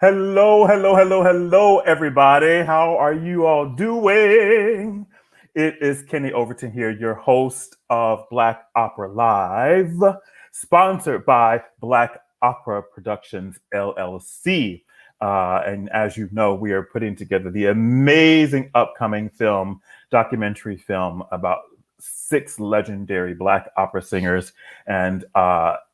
Hello, hello, hello, hello, everybody. How are you all doing? It is Kenny Overton here, your host of Black Opera Live, sponsored by Black Opera Productions LLC. And as you know, we are putting together the amazing upcoming documentary film about six legendary Black opera singers. And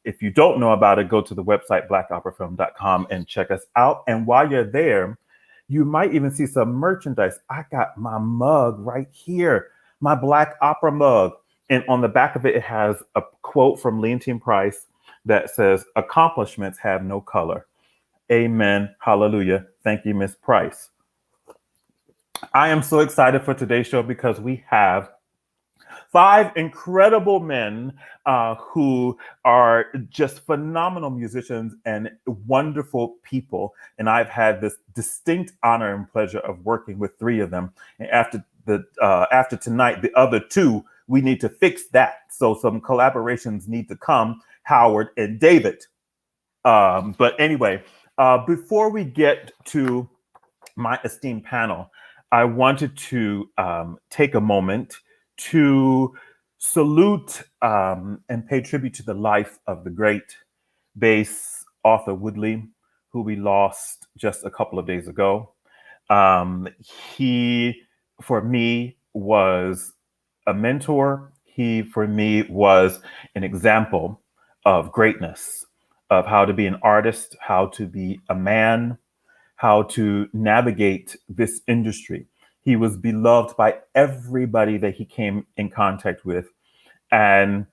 if you don't know about it, go to the website blackoperafilm.com and check us out. And while you're there, you might even see some merchandise. I got my mug right here, my Black Opera mug. And on the back of it, it has a quote from Leontine Price that says, "Accomplishments have no color." Amen. Hallelujah. Thank you, Miss Price. I am so excited for today's show because we have five incredible men who are just phenomenal musicians and wonderful people. And I've had this distinct honor and pleasure of working with three of them. And after tonight, the other two, we need to fix that. So some collaborations need to come, Howard and David. But anyway, before we get to my esteemed panel, I wanted to take a moment to salute and pay tribute to the life of the great bass author Woodley, who we lost just a couple of days ago. He, for me, was a mentor. He, for me, was an example of greatness, of how to be an artist, how to be a man, how to navigate this industry. He was beloved by everybody that he came in contact with. And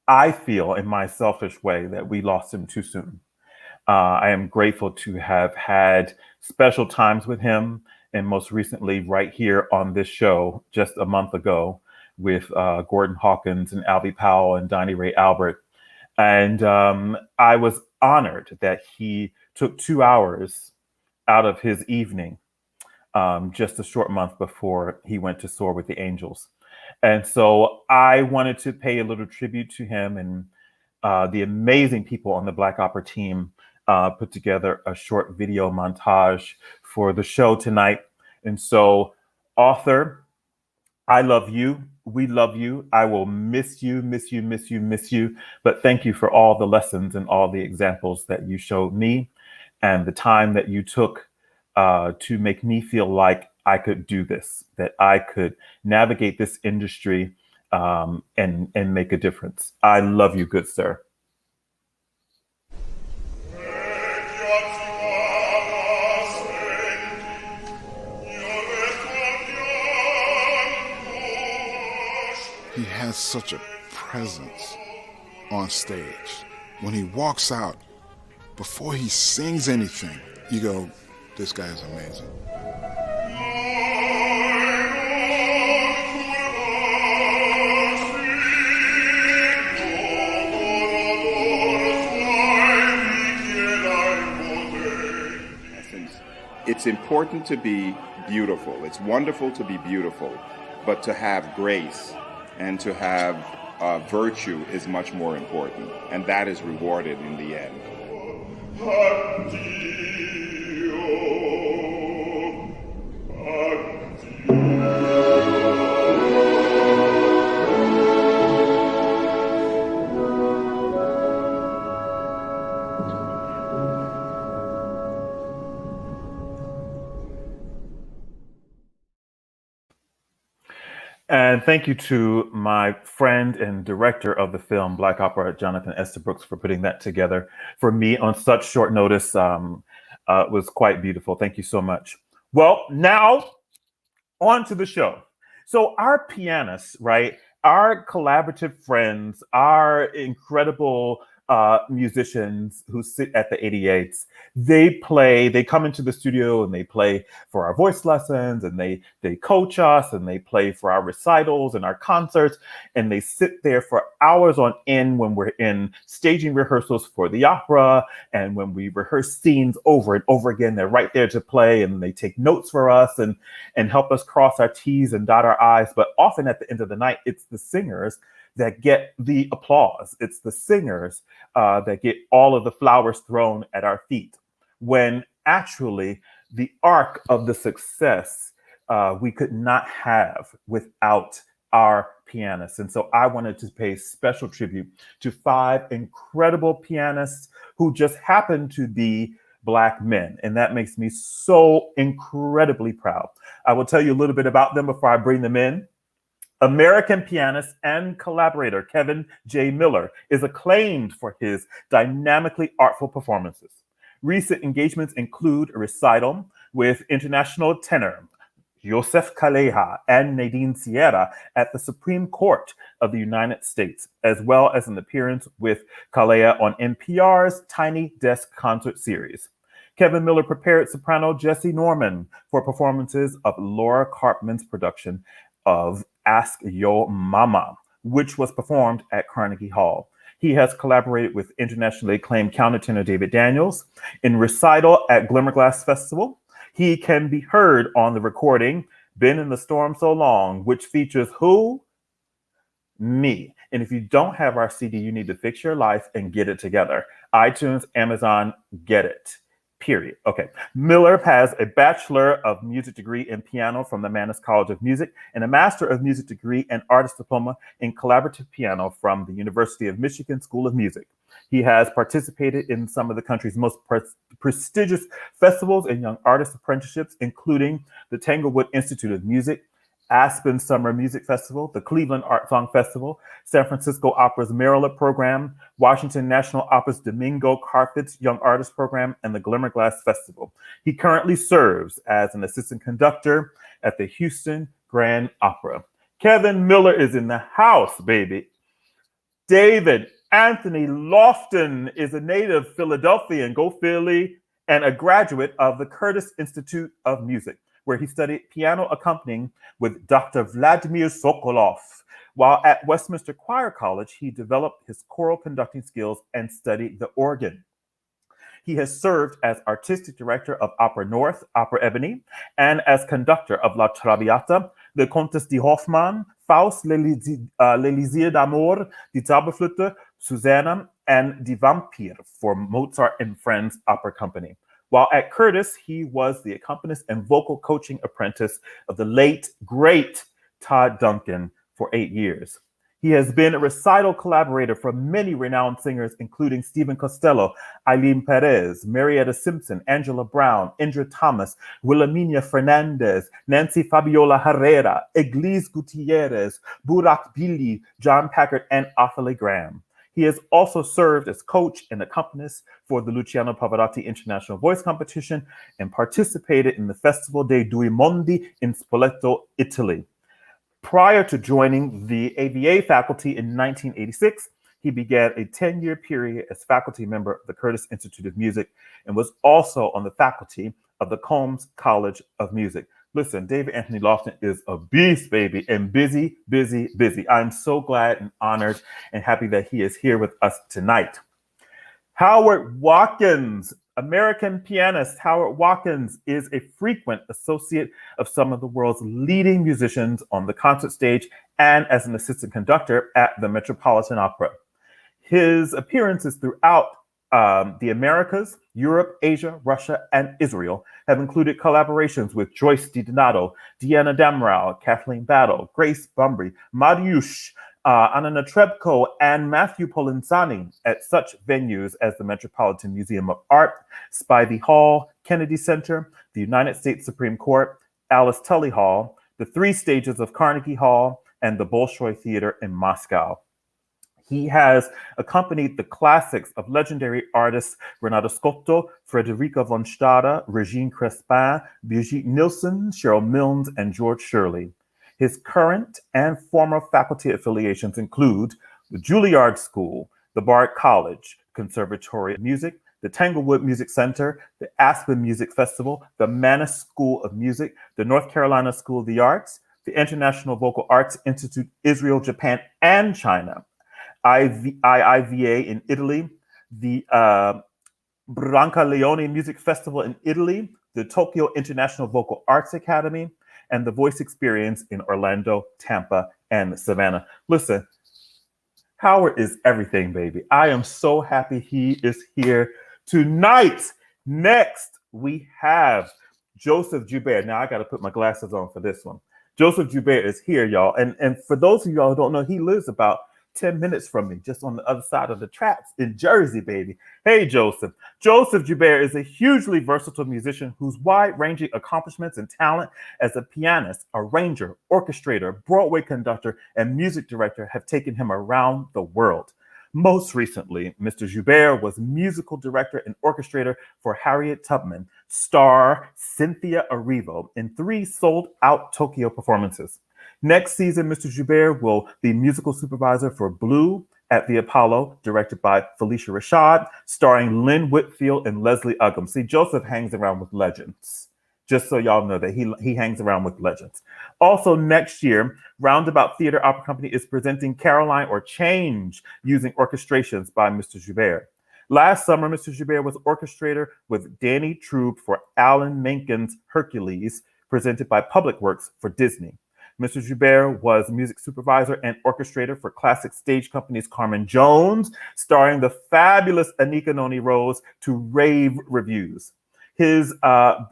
I feel, in my selfish way, that we lost him too soon. I am grateful to have had special times with him, and most recently, right here on this show, just a month ago, with Gordon Hawkins and Albie Powell and Donnie Ray Albert. And I was honored that he took 2 hours out of his evening, just a short month before he went to soar with the Angels. And so I wanted to pay a little tribute to him, and the amazing people on the Black Opera team put together a short video montage for the show tonight. And so, author, I love you. We love you. I will miss you, miss you, miss you, miss you. But thank you for all the lessons and all the examples that you showed me, and the time that you took to make me feel like I could do this, that I could navigate this industry and make a difference. I love you, good sir. He has such a presence on stage. When he walks out, before he sings anything, you go, this guy is amazing. It's important to be beautiful. It's wonderful to be beautiful, but to have grace and to have virtue is much more important, and that is rewarded in the end. And thank you to my friend and director of the film, Black Opera, Jonathan Estabrooks, for putting that together for me on such short notice. It was quite beautiful. Thank you so much. Well, now on to the show. So our pianists, right? Our collaborative friends, our incredible musicians who sit at the 88s, they come into the studio and they play for our voice lessons, and they coach us, and they play for our recitals and our concerts, and they sit there for hours on end when we're in staging rehearsals for the opera, and when we rehearse scenes over and over again. They're right there to play, and they take notes for us and help us cross our T's and dot our I's. But often at the end of the night, it's the singers that get the applause. It's the singers that get all of the flowers thrown at our feet. When actually the arc of the success we could not have without our pianists. And so I wanted to pay special tribute to 5 incredible pianists who just happen to be Black men. And that makes me so incredibly proud. I will tell you a little bit about them before I bring them in. American pianist and collaborator Kevin J. Miller is acclaimed for his dynamically artful performances. Recent engagements include a recital with international tenor Joseph Calleja and Nadine Sierra at the Supreme Court of the United States, as well as an appearance with Calleja on NPR's Tiny Desk Concert Series. Kevin Miller prepared soprano Jessie Norman for performances of Laura Karpman's production of Ask Yo Mama, which was performed at Carnegie Hall. He has collaborated with internationally acclaimed countertenor David Daniels in recital at Glimmerglass Festival. He can be heard on the recording Been in the Storm So Long, which features who? Me. And if you don't have our CD, you need to fix your life and get it together. iTunes, Amazon, get it. Period. Okay. Miller has a Bachelor of Music degree in piano from the Mannes College of Music and a Master of Music degree and Artist Diploma in Collaborative Piano from the University of Michigan School of Music. He has participated in some of the country's most prestigious festivals and young artist apprenticeships, including the Tanglewood Institute of Music, Aspen Summer Music Festival, the Cleveland Art Song Festival, San Francisco Opera's Maryland Program, Washington National Opera's Domingo Carpets Young Artist Program, and the Glimmerglass Festival. He currently serves as an assistant conductor at the Houston Grand Opera. Kevin Miller is in the house, baby. David Anthony Lofton is a native Philadelphian, go Philly, and a graduate of the Curtis Institute of Music, where he studied piano accompanying with Dr. Vladimir Sokolov. While at Westminster Choir College, he developed his choral conducting skills and studied the organ. He has served as artistic director of Opera North, Opera Ebony, and as conductor of La Traviata, Le Comtesse de Hoffmann, Faust, l'Élysée d'Amour, Die Zauberflöte, Susanna, and Die Vampire for Mozart and Friends Opera Company. While at Curtis, he was the accompanist and vocal coaching apprentice of the late, great Todd Duncan for 8 years. He has been a recital collaborator for many renowned singers, including Stephen Costello, Eileen Perez, Marietta Simpson, Angela Brown, Indra Thomas, Wilhelmina Fernandez, Nancy Fabiola Herrera, Eglise Gutierrez, Burak Billy, John Packard, and Ottilie Graham. He has also served as coach and accompanist for the Luciano Pavarotti International Voice Competition and participated in the Festival dei Due Mondi in Spoleto, Italy. Prior to joining the AVA faculty in 1986, he began a 10-year period as faculty member of the Curtis Institute of Music and was also on the faculty of the Combs College of Music. Listen, David Anthony Lofton is a beast, baby, and busy, busy, busy. I'm so glad and honored and happy that he is here with us tonight. Howard Watkins, American pianist Howard Watkins is a frequent associate of some of the world's leading musicians on the concert stage and as an assistant conductor at the Metropolitan Opera. His appearances throughout the Americas, Europe, Asia, Russia, and Israel have included collaborations with Joyce DiDonato, Deanna Damrau, Kathleen Battle, Grace Bumbry, Mariusz, Anna Netrebko, and Matthew Polenzani at such venues as the Metropolitan Museum of Art, Spivey Hall, Kennedy Center, the United States Supreme Court, Alice Tully Hall, the 3 stages of Carnegie Hall, and the Bolshoi Theater in Moscow. He has accompanied the classics of legendary artists Renato Scotto, Frederica von Stade, Regine Crespin, Brigitte Nielsen, Cheryl Milnes, and George Shirley. His current and former faculty affiliations include the Juilliard School, the Bard College, Conservatory of Music, the Tanglewood Music Center, the Aspen Music Festival, the Mannes School of Music, the North Carolina School of the Arts, the International Vocal Arts Institute, Israel, Japan, and China, IIVA in Italy, the Brancaleone Music Festival in Italy, the Tokyo International Vocal Arts Academy, and the Voice Experience in Orlando, Tampa, and Savannah. Listen, Howard is everything, baby. I am so happy he is here tonight. Next, we have Joseph Joubert. Now I got to put my glasses on for this one. Joseph Joubert is here, y'all. And for those of y'all who don't know, he lives about 10 minutes from me, just on the other side of the tracks in Jersey, baby. Hey, Joseph. Joseph Joubert is a hugely versatile musician whose wide-ranging accomplishments and talent as a pianist, arranger, orchestrator, Broadway conductor, and music director have taken him around the world. Most recently, Mr. Joubert was musical director and orchestrator for Harriet Tubman, star Cynthia Erivo, in 3 sold-out Tokyo performances. Next season, Mr. Joubert will be musical supervisor for Blue at the Apollo, directed by Felicia Rashad, starring Lynn Whitfield and Leslie Uggam. See, Joseph hangs around with legends. Just so y'all know that he hangs around with legends. Also, next year, Roundabout Theater Opera Company is presenting Caroline or Change using orchestrations by Mr. Joubert. Last summer, Mr. Joubert was orchestrator with Danny Trube for Alan Menken's Hercules, presented by Public Works for Disney. Mr. Joubert was music supervisor and orchestrator for classic stage companies Carmen Jones, starring the fabulous Anika Noni Rose to rave reviews. His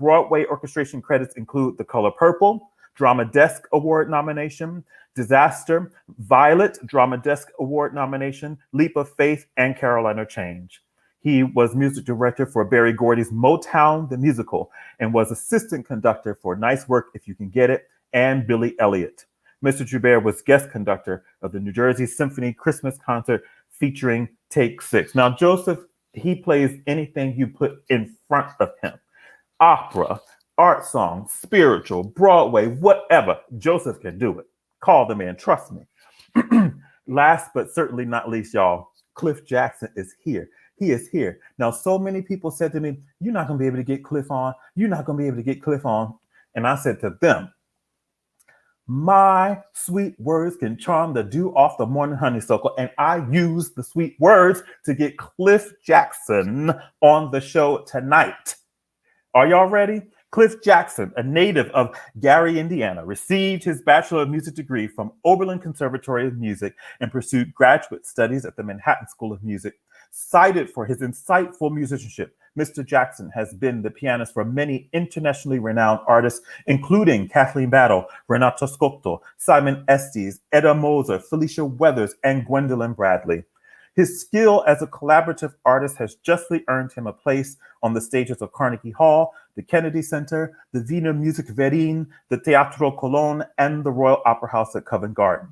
Broadway orchestration credits include The Color Purple, Drama Desk Award nomination, Disaster, Violet, Drama Desk Award nomination, Leap of Faith, and Caroline or Change. He was music director for Berry Gordy's Motown the Musical and was assistant conductor for Nice Work If You Can Get It and Billy Elliot. Mr. Joubert was guest conductor of the New Jersey Symphony Christmas concert featuring Take 6. Now, Joseph, he plays anything you put in front of him. Opera, art song, spiritual, Broadway, whatever. Joseph can do it. Call the man, trust me. Last but certainly not least, y'all, Cliff Jackson is here. He is here. Now, so many people said to me, you're not going to be able to get Cliff on. You're not going to be able to get Cliff on. And I said to them, my sweet words can charm the dew off the morning honeysuckle. And I use the sweet words to get Cliff Jackson on the show tonight. Are y'all ready? Cliff Jackson, a native of Gary, Indiana, received his Bachelor of Music degree from Oberlin Conservatory of Music and pursued graduate studies at the Manhattan School of Music. Cited for his insightful musicianship, Mr. Jackson has been the pianist for many internationally renowned artists, including Kathleen Battle, Renato Scotto, Simon Estes, Etta Moser, Felicia Weathers, and Gwendolyn Bradley. His skill as a collaborative artist has justly earned him a place on the stages of Carnegie Hall, the Kennedy Center, the Wiener Musikverein, the Teatro Cologne, and the Royal Opera House at Covent Garden.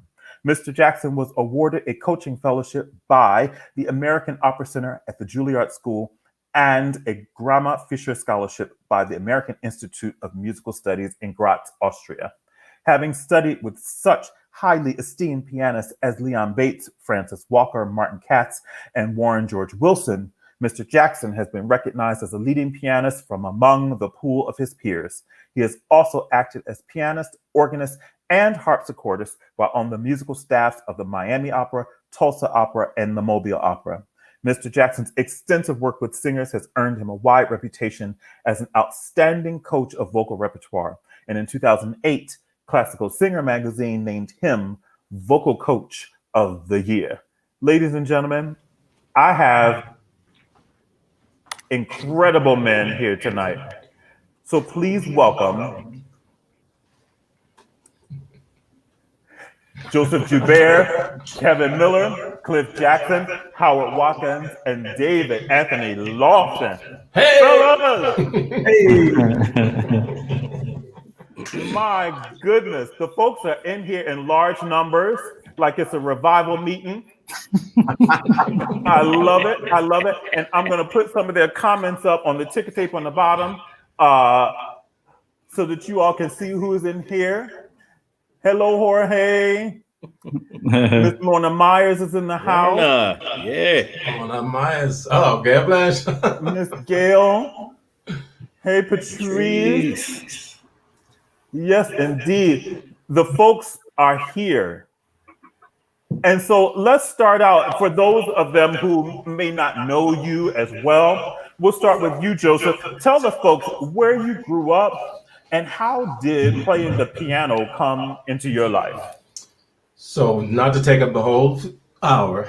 Mr. Jackson was awarded a coaching fellowship by the American Opera Center at the Juilliard School and a Grama Fischer Scholarship by the American Institute of Musical Studies in Graz, Austria. Having studied with such highly esteemed pianists as Leon Bates, Francis Walker, Martin Katz, and Warren George Wilson, Mr. Jackson has been recognized as a leading pianist from among the pool of his peers. He has also acted as pianist, organist, and harpsichordist while on the musical staffs of the Miami Opera, Tulsa Opera, and the Mobile Opera. Mr. Jackson's extensive work with singers has earned him a wide reputation as an outstanding coach of vocal repertoire. And in 2008, Classical Singer magazine named him Vocal Coach of the Year. Ladies and gentlemen, I have incredible men here tonight. So please welcome Joseph Joubert, Kevin Miller, Cliff Jackson, Howard Watkins, and David Anthony Lawson. Hey! Fellas! Hey! My goodness, the folks are in here in large numbers, like it's a revival meeting. I love it. I love it. And I'm going to put some of their comments up on the ticker tape on the bottom so that you all can see who is in here. Hello, Jorge. Miss Lorna Myers is in the house. Yeah. Lorna Myers. Oh, Gail Blanche. Miss Gail. Hey, Patrice. Yes, indeed. The folks are here. And so let's start out. For those of them who may not know you as well, we'll start with you, Joseph. Tell the folks where you grew up and how did playing the piano come into your life? So not to take up the whole hour,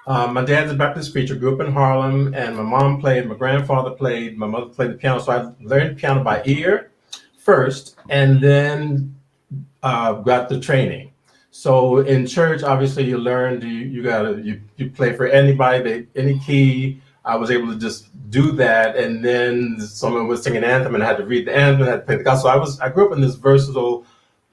My dad's a Baptist preacher, grew up in Harlem, and my mom played, my grandfather played, my mother played the piano. So I learned piano by ear first, and then got the training. So in church, obviously, you learned you play for anybody, any key. I was able to just do that, and then someone was singing an anthem, and I had to read the anthem, I had to play the gospel. I grew up in this versatile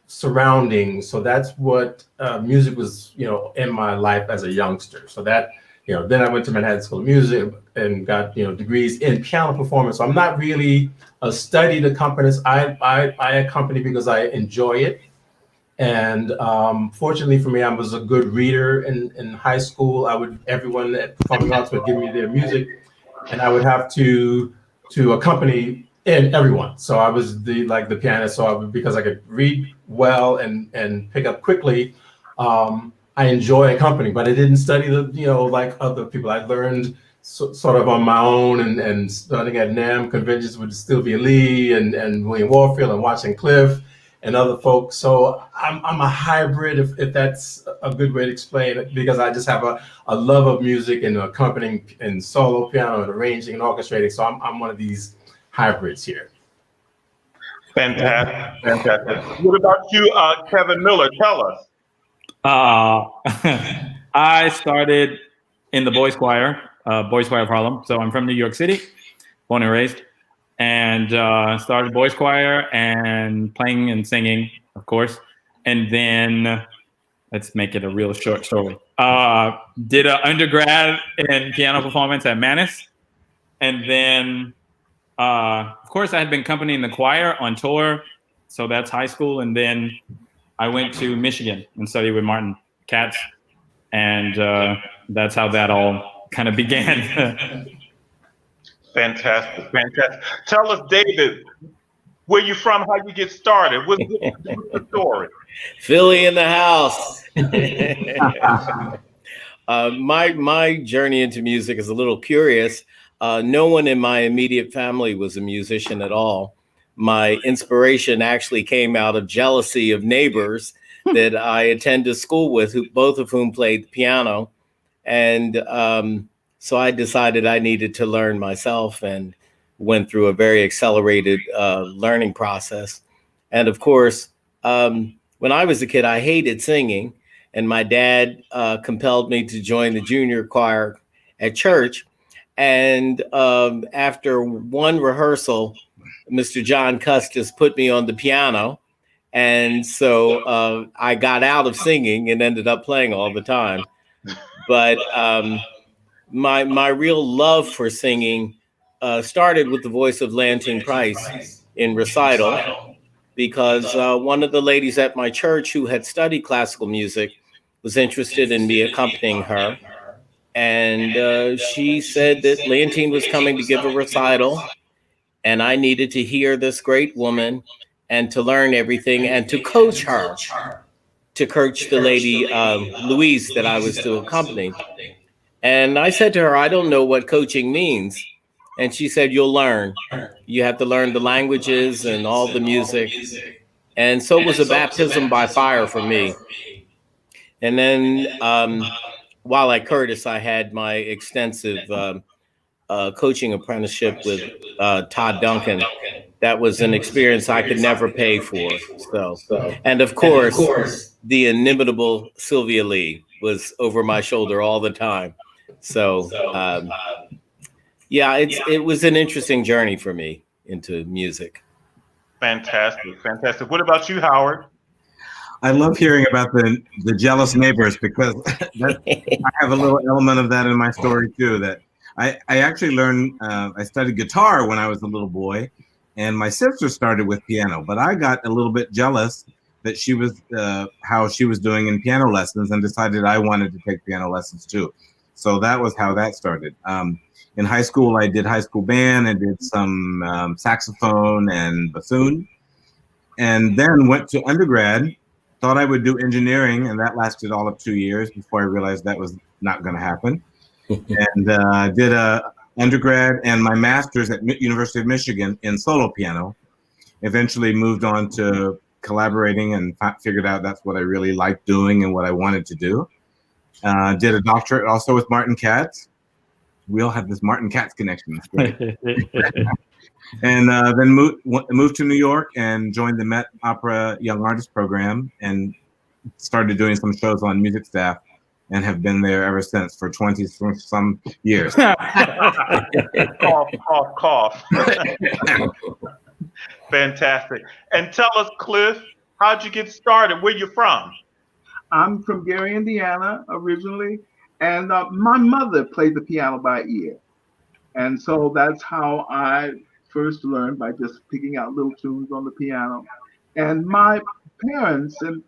surrounding. So that's what music was, in my life as a youngster. So that, then I went to Manhattan School of Music and got, degrees in piano performance. So I'm not really a studied accompanist. I accompany because I enjoy it. And fortunately for me, I was a good reader in high school. Everyone at performing arts would give me their music, and I would have to accompany everyone. So I was the pianist. So because I could read well and pick up quickly, I enjoy accompanying. But I didn't study like other people. I learned sort of on my own, and studying at NAMM conventions with Sylvia Lee and William Warfield and Watson Cliff and other folks. So I'm a hybrid, if that's a good way to explain it, because I just have a love of music and accompanying and solo piano and arranging and orchestrating. So I'm one of these hybrids here. Fantastic, fantastic. What about you, Kevin Miller? Tell us. I started in the boys choir of Harlem. So I'm from New York City, born and raised. And started boys choir and playing and singing, of course. And then, let's make it a real short story. Did an undergrad in piano performance at Manus. And then, of course, I had been accompanying the choir on tour. So that's high school. And then I went to Michigan and studied with Martin Katz. And that's how that all kind of began. Fantastic, fantastic. Tell us, David, where you from, how you get started. What's the story? Philly in the house. My journey into music is a little curious. No one in my immediate family was a musician at all. My inspiration actually came out of jealousy of neighbors that I attended school with, both of whom played the piano. And so I decided I needed to learn myself and went through a very accelerated learning process. And of course, when I was a kid, I hated singing. And my dad compelled me to join the junior choir at church. And after one rehearsal, Mr. John Custis put me on the piano. And so I got out of singing and ended up playing all the time. But my real love for singing started with the voice of Leontine Price in recital, because one of the ladies at my church who had studied classical music was interested in me accompanying her. And she said that Leontine was coming to give a recital, and I needed to hear this great woman and to learn everything and to coach her, to coach the lady, Louise, that I was to accompany. And I said to her, I don't know what coaching means. And she said, you'll learn. You have to learn the languages and all the music. And so it was a baptism by fire for me. And then while at Curtis, I had my extensive coaching apprenticeship with Todd Duncan. That was an experience I could never pay for. And of course, the inimitable Sylvia Lee was over my shoulder all the time. So, yeah, it was an interesting journey for me into music. Fantastic, fantastic. What about you, Howard? I love hearing about the jealous neighbors, because I have a little element of that in my story too. That I actually learned, I studied guitar when I was a little boy, and my sister started with piano, but I got a little bit jealous that she was how she was doing in piano lessons, and decided I wanted to take piano lessons too. So that was how that started. In high school, I did high school band and did some saxophone and bassoon, and then went to undergrad. Thought I would do engineering, and that lasted all of 2 years before I realized that was not going to happen. And did a undergrad and my master's at University of Michigan in solo piano. Eventually moved on to collaborating and figured out that's what I really liked doing and what I wanted to do. Did a doctorate also with Martin Katz. We all have this Martin Katz connection. It's great. And then moved to New York and joined the Met Opera Young Artist Program and started doing some shows on music staff and have been there ever since for 20 some years. Cough, cough, cough. Fantastic. And tell us, Cliff, how'd you get started? Where you from? I'm from Gary, Indiana, originally, and my mother played the piano by ear. And so that's how I first learned, by just picking out little tunes on the piano. And my parents and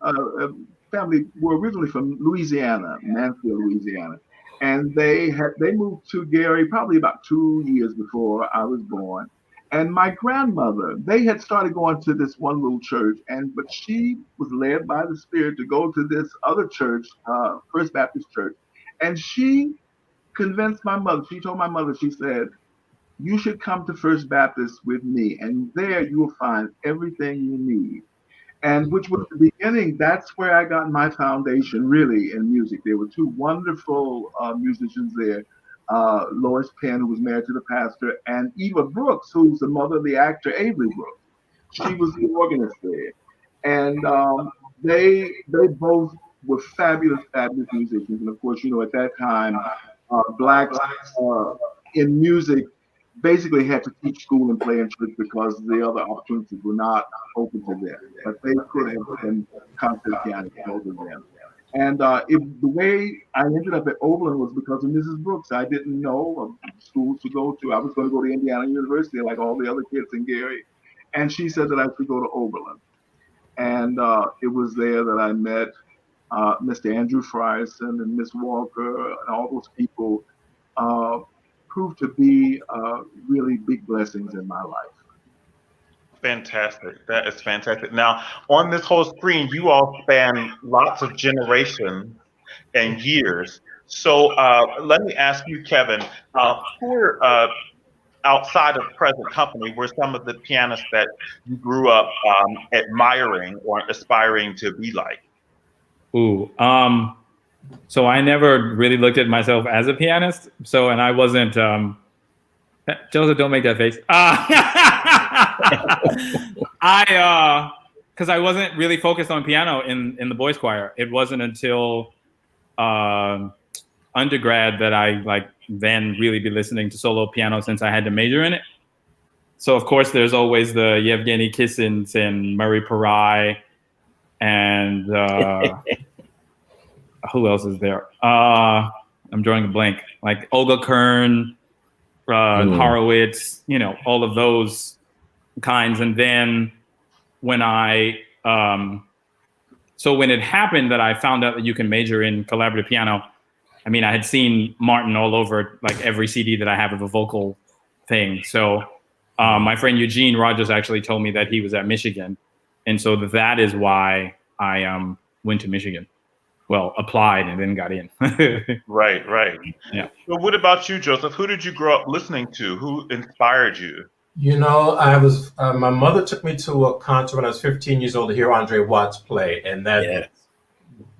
family were originally from Louisiana, Mansfield, Louisiana. And they moved to Gary probably about 2 years before I was born. And my grandmother, they had started going to this one little church, but she was led by the Spirit to go to this other church, First Baptist Church. And she convinced my mother, she told my mother, she said, you should come to First Baptist with me, and there you will find everything you need. And which was the beginning, that's where I got my foundation really in music. There were two wonderful musicians there. Lois Penn, who was married to the pastor, and Eva Brooks, who's the mother of the actor Avery Brooks. She was the organist there. And they both were fabulous, fabulous musicians. And of course, you know, at that time, blacks in music basically had to teach school and play in church because the other opportunities were not open to them. But they could have been concert pianists, both of them. And the way I ended up at Oberlin was because of Mrs. Brooks. I didn't know of schools to go to. I was going to go to Indiana University like all the other kids in Gary. And she said that I should go to Oberlin. And it was there that I met Mr. Andrew Frierson and Miss Walker, and all those people proved to be really big blessings in my life. Fantastic. That is fantastic. Now, on this whole screen, you all span lots of generations and years. So let me ask you, Kevin, who are outside of present company were some of the pianists that you grew up admiring or aspiring to be like? Ooh, so I never really looked at myself as a pianist. So, and I wasn't, Joseph, don't make that face. Because I wasn't really focused on piano in the boys choir. It wasn't until undergrad that I then really be listening to solo piano since I had to major in it. So of course there's always the Yevgeny Kissins and Murray Parai and who else is there? I'm drawing a blank. Like Olga Kern, Horowitz, you know, all of those kinds. And then when so when it happened that I found out that you can major in collaborative piano, I mean, I had seen Martin all over like every CD that I have of a vocal thing. So my friend Eugene Rogers actually told me that he was at Michigan. And so that is why I went to Michigan. Well, applied and then got in. Right. Yeah. So what about you, Joseph? Who did you grow up listening to? Who inspired you? You know, I was, my mother took me to a concert when I was 15 years old to hear Andre Watts play. And that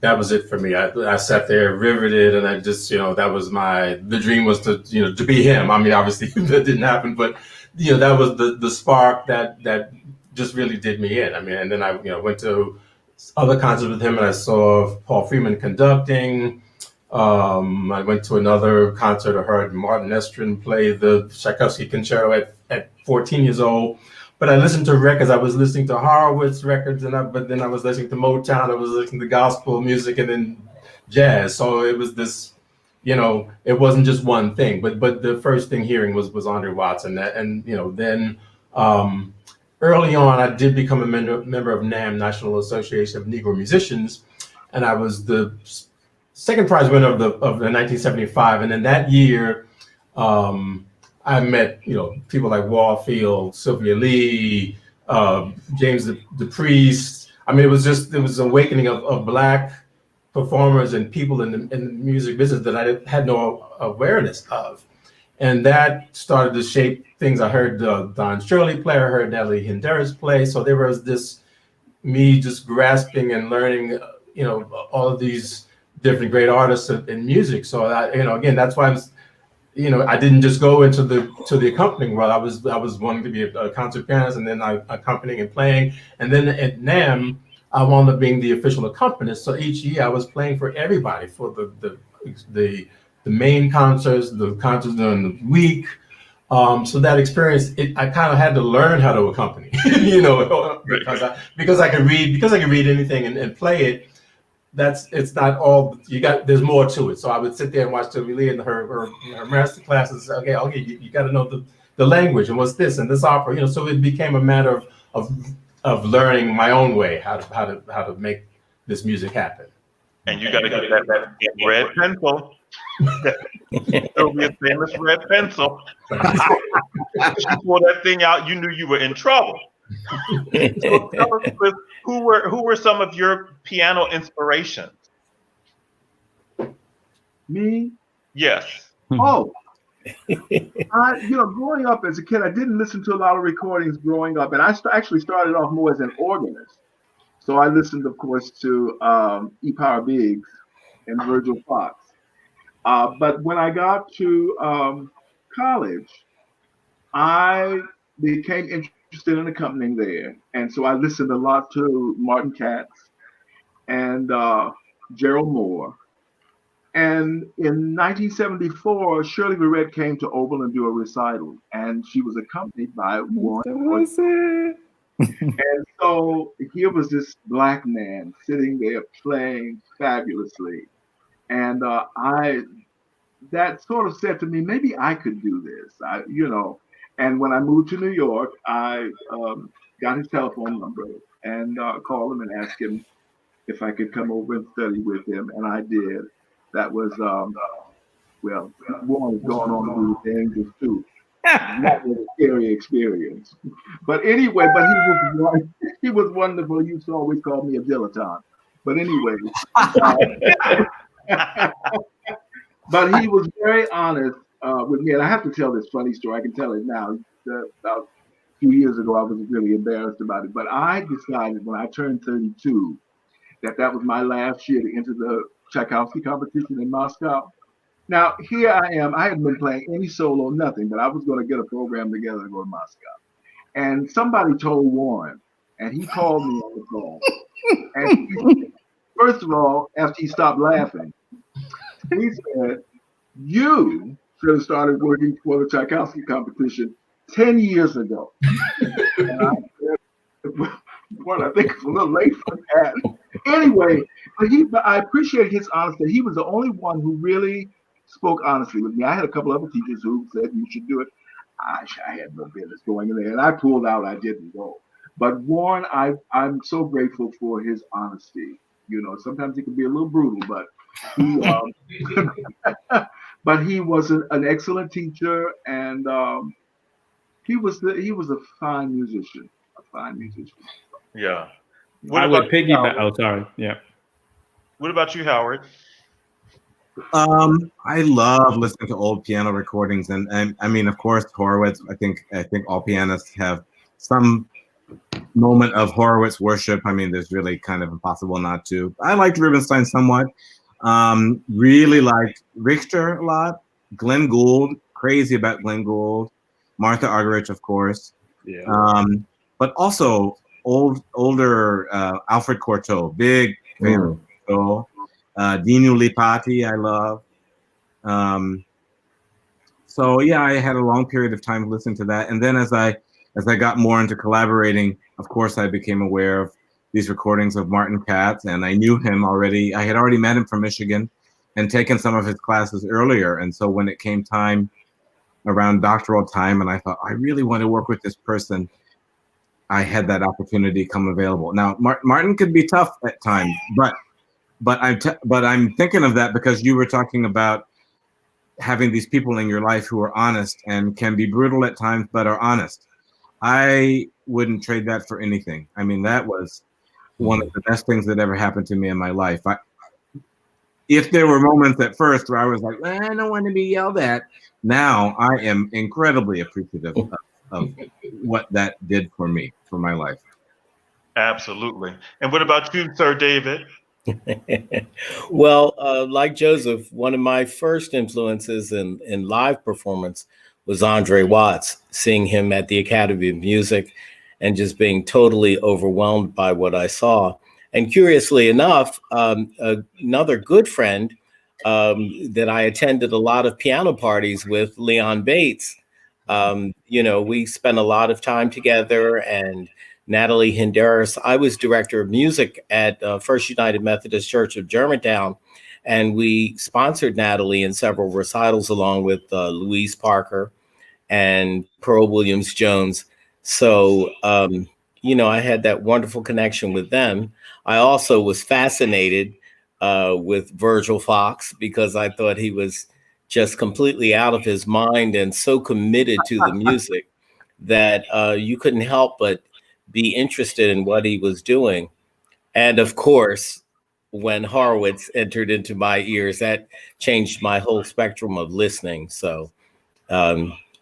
was it for me. I sat there riveted, and I just, you know, that was the dream was to, you know, to be him. I mean, obviously that didn't happen, but, you know, that was the spark that just really did me in. I mean, and then I, you know, went to other concerts with him, and I saw Paul Freeman conducting. I went to another concert. I heard Martin Estrin play the Tchaikovsky Concerto at 14 years old. But I listened to records. I was listening to Horowitz records, but then I was listening to Motown. I was listening to gospel music and then jazz. So it was this, you know, it wasn't just one thing. But the first thing hearing was Andre Watts, and you know, then early on I did become a member of NAMM, National Association of Negro Musicians, and I was the second prize winner of the 1975. And in that year, I met, you know, people like Warfield, Sylvia Lee, James the Priest. I mean, it was awakening of Black performers and people in the music business that I had no awareness of. And that started to shape things. I heard Don Shirley play, I heard Natalie Hinderis play. So there was this, me just grasping and learning, you know, all of these different great artists in music. So again, that's why I didn't just go into the accompanying world. I was wanting to be a concert pianist, and then I accompanying and playing. And then at NAMM, I wound up being the official accompanist. So each year I was playing for everybody, for the main concerts, the concerts during the week. So that experience, I kind of had to learn how to accompany, because I can read anything and play it. It's not all you got. There's more to it. So I would sit there and watch Sylvia Lee and her master classes. Okay, you got to know the language and what's this and this opera. So it became a matter of learning my own way how to make this music happen. And you got to get that red pencil. Sylvia's famous red pencil. She pulled that thing out, you knew you were in trouble. So tell us, Chris, who were some of your piano inspirations? Me? Yes. Oh, growing up as a kid, I didn't listen to a lot of recordings growing up, and I actually started off more as an organist. So I listened, of course, to E. Power Biggs and Virgil Fox. But when I got to college, I became interested in accompanying there. And so I listened a lot to Martin Katz and Gerald Moore. And in 1974, Shirley Verrett came to Oberlin to do a recital, and she was accompanied by Warren. And so here was this Black man sitting there playing fabulously. And that sort of said to me, maybe I could do this, And when I moved to New York, I got his telephone number and called him and asked him if I could come over and study with him. And I did. That was, Warren was going on to do Angels too. That was a scary experience. But anyway, he was wonderful. He used to always call me a dilettante. But anyway. But he was very honest with me. And I have to tell this funny story. I can tell it now. About a few years ago, I was really embarrassed about it. But I decided when I turned 32 that was my last year to enter the Tchaikovsky competition in Moscow. Now, here I am. I hadn't been playing any solo, nothing, but I was going to get a program together to go to Moscow. And somebody told Warren, and he called me on the phone. And first of all, after he stopped laughing, he said, you should have started working for the Tchaikovsky competition 10 years ago. And I said, well, I think it's a little late for that. Anyway, but I appreciate his honesty. He was the only one who really spoke honestly with me. I had a couple other teachers who said you should do it. I had no business going in there, and I pulled out. I didn't go. But Warren, I'm so grateful for his honesty. Sometimes he can be a little brutal, but he was an excellent teacher, and he was a fine musician. Yeah. I would piggyback. Oh, sorry. Yeah. What about you, Howard? I love listening to old piano recordings, and I mean, of course, Horowitz. I think all pianists have some moment of Horowitz worship. I mean, there's really kind of impossible not to. I liked Rubinstein somewhat. Really liked Richter a lot. Glenn Gould, crazy about Glenn Gould. Martha Argerich, of course. Yeah. But also older Alfred Cortot, big favorite. Dinu Lipati, I love. So yeah, I had a long period of time listening to that, and then as I got more into collaborating, of course, I became aware of these recordings of Martin Katz, and I knew him already. I had already met him from Michigan and taken some of his classes earlier, and so when it came time around doctoral time, and I thought I really want to work with this person, I had that opportunity come available. Now, Martin could be tough at times, but I'm thinking of that because you were talking about having these people in your life who are honest and can be brutal at times, but are honest. I wouldn't trade that for anything. I mean, that was one of the best things that ever happened to me in my life. If there were moments at first where I was like, I don't want to be yelled at, now I am incredibly appreciative of what that did for me, for my life. Absolutely. And what about you, Sir David? Well, like Joseph, one of my first influences in live performance was Andre Watts, seeing him at the Academy of Music and just being totally overwhelmed by what I saw. And curiously enough, another good friend that I attended a lot of piano parties with, Leon Bates. We spent a lot of time together, and Natalie Hinderis. I was director of music at First United Methodist Church of Germantown, and we sponsored Natalie in several recitals along with Louise Parker and Pearl Williams Jones. So, I had that wonderful connection with them. I also was fascinated with Virgil Fox because I thought he was just completely out of his mind and so committed to the music that you couldn't help but be interested in what he was doing. And of course, when Horowitz entered into my ears, that changed my whole spectrum of listening. So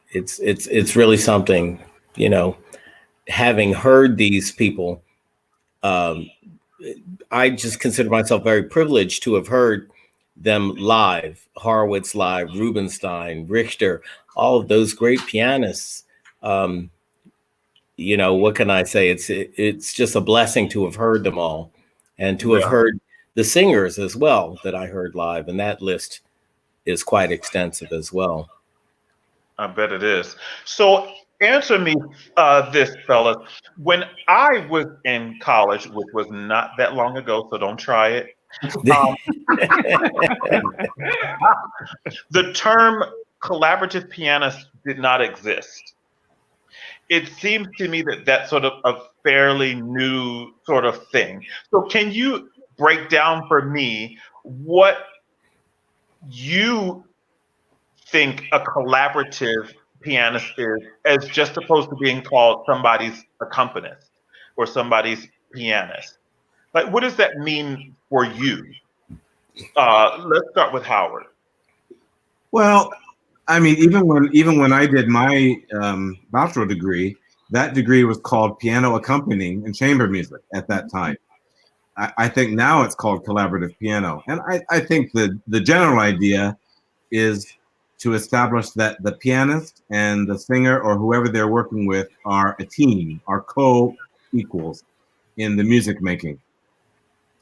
it's really something, having heard these people. I just consider myself very privileged to have heard them live, Horowitz live, Rubinstein, Richter, all of those great pianists. What can I say? It's just a blessing to have heard them all, and to have heard the singers as well that I heard live. And that list is quite extensive as well. I bet it is. So answer me this, fellas. When I was in college, which was not that long ago, so don't try it. The term collaborative pianist did not exist. It seems to me that that's sort of a fairly new sort of thing. So can you break down for me what you think a collaborative pianist is, as just opposed to being called somebody's accompanist or somebody's pianist? Like, what does that mean for you? Let's start with Howard. Well, I mean, even when I did my bachelor degree, that degree was called piano accompanying and chamber music at that time. I think now it's called collaborative piano. And I think the general idea is to establish that the pianist and the singer or whoever they're working with are a team, are co-equals in the music making.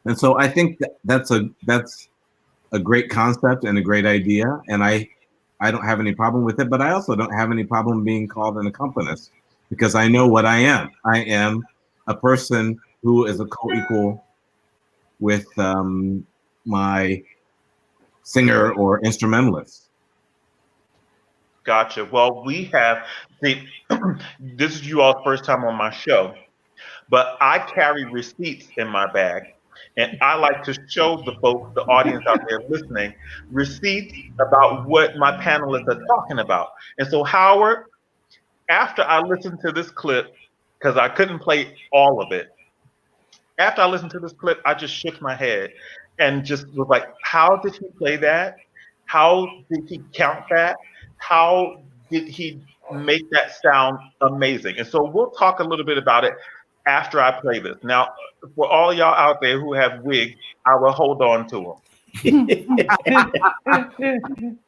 And so I think that's a great concept and a great idea. And I don't have any problem with it, but I also don't have any problem being called an accompanist because I know what I am. I am a person who is a co-equal with my singer or instrumentalist. Gotcha. Well, we have this is you all's first time on my show, but I carry receipts in my bag. And I like to show the folks, the audience out there listening, receipts about what my panelists are talking about. And so, Howard, after I listened to this clip, because I couldn't play all of it, after I listened to this clip, I just shook my head and just was like, how did he play that? How did he count that? How did he make that sound amazing? And so we'll talk a little bit about it after I play this. Now, for all y'all out there who have wigs, I will hold on to them.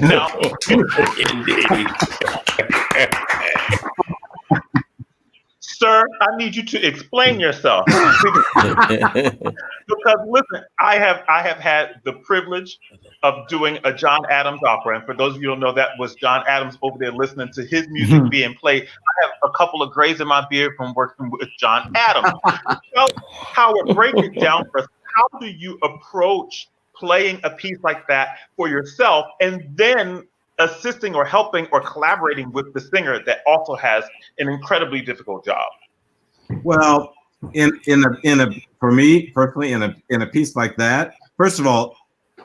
Now, Indeed. sir, I need you to explain yourself. Because listen, I have had the privilege of doing a John Adams opera, and for those of you who don't know, that was John Adams over there listening to his music being played. I have a couple of grays in my beard from working with John Adams. So, Howard, break it down for us. How do you approach playing a piece like that for yourself, and then assisting or helping or collaborating with the singer that also has an incredibly difficult job? Well, for me personally, in a piece like that, first of all,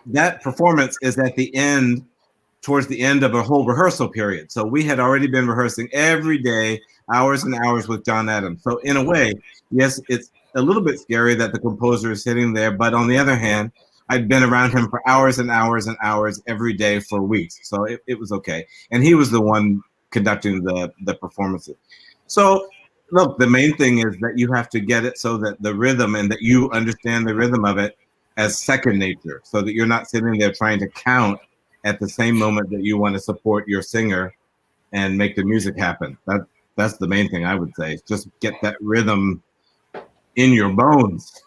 that performance is at the end, towards the end of a whole rehearsal period. So we had already been rehearsing every day, hours and hours with John Adams. So in a way, yes, it's a little bit scary that the composer is sitting there, but on the other hand, I'd been around him for hours and hours and hours every day for weeks. So it was okay. And he was the one conducting the performances. So look, the main thing is that you have to get it so that the rhythm, and that you understand the rhythm of it as second nature, so that you're not sitting there trying to count at the same moment that you want to support your singer and make the music happen. That's the main thing I would say. Just get that rhythm in your bones.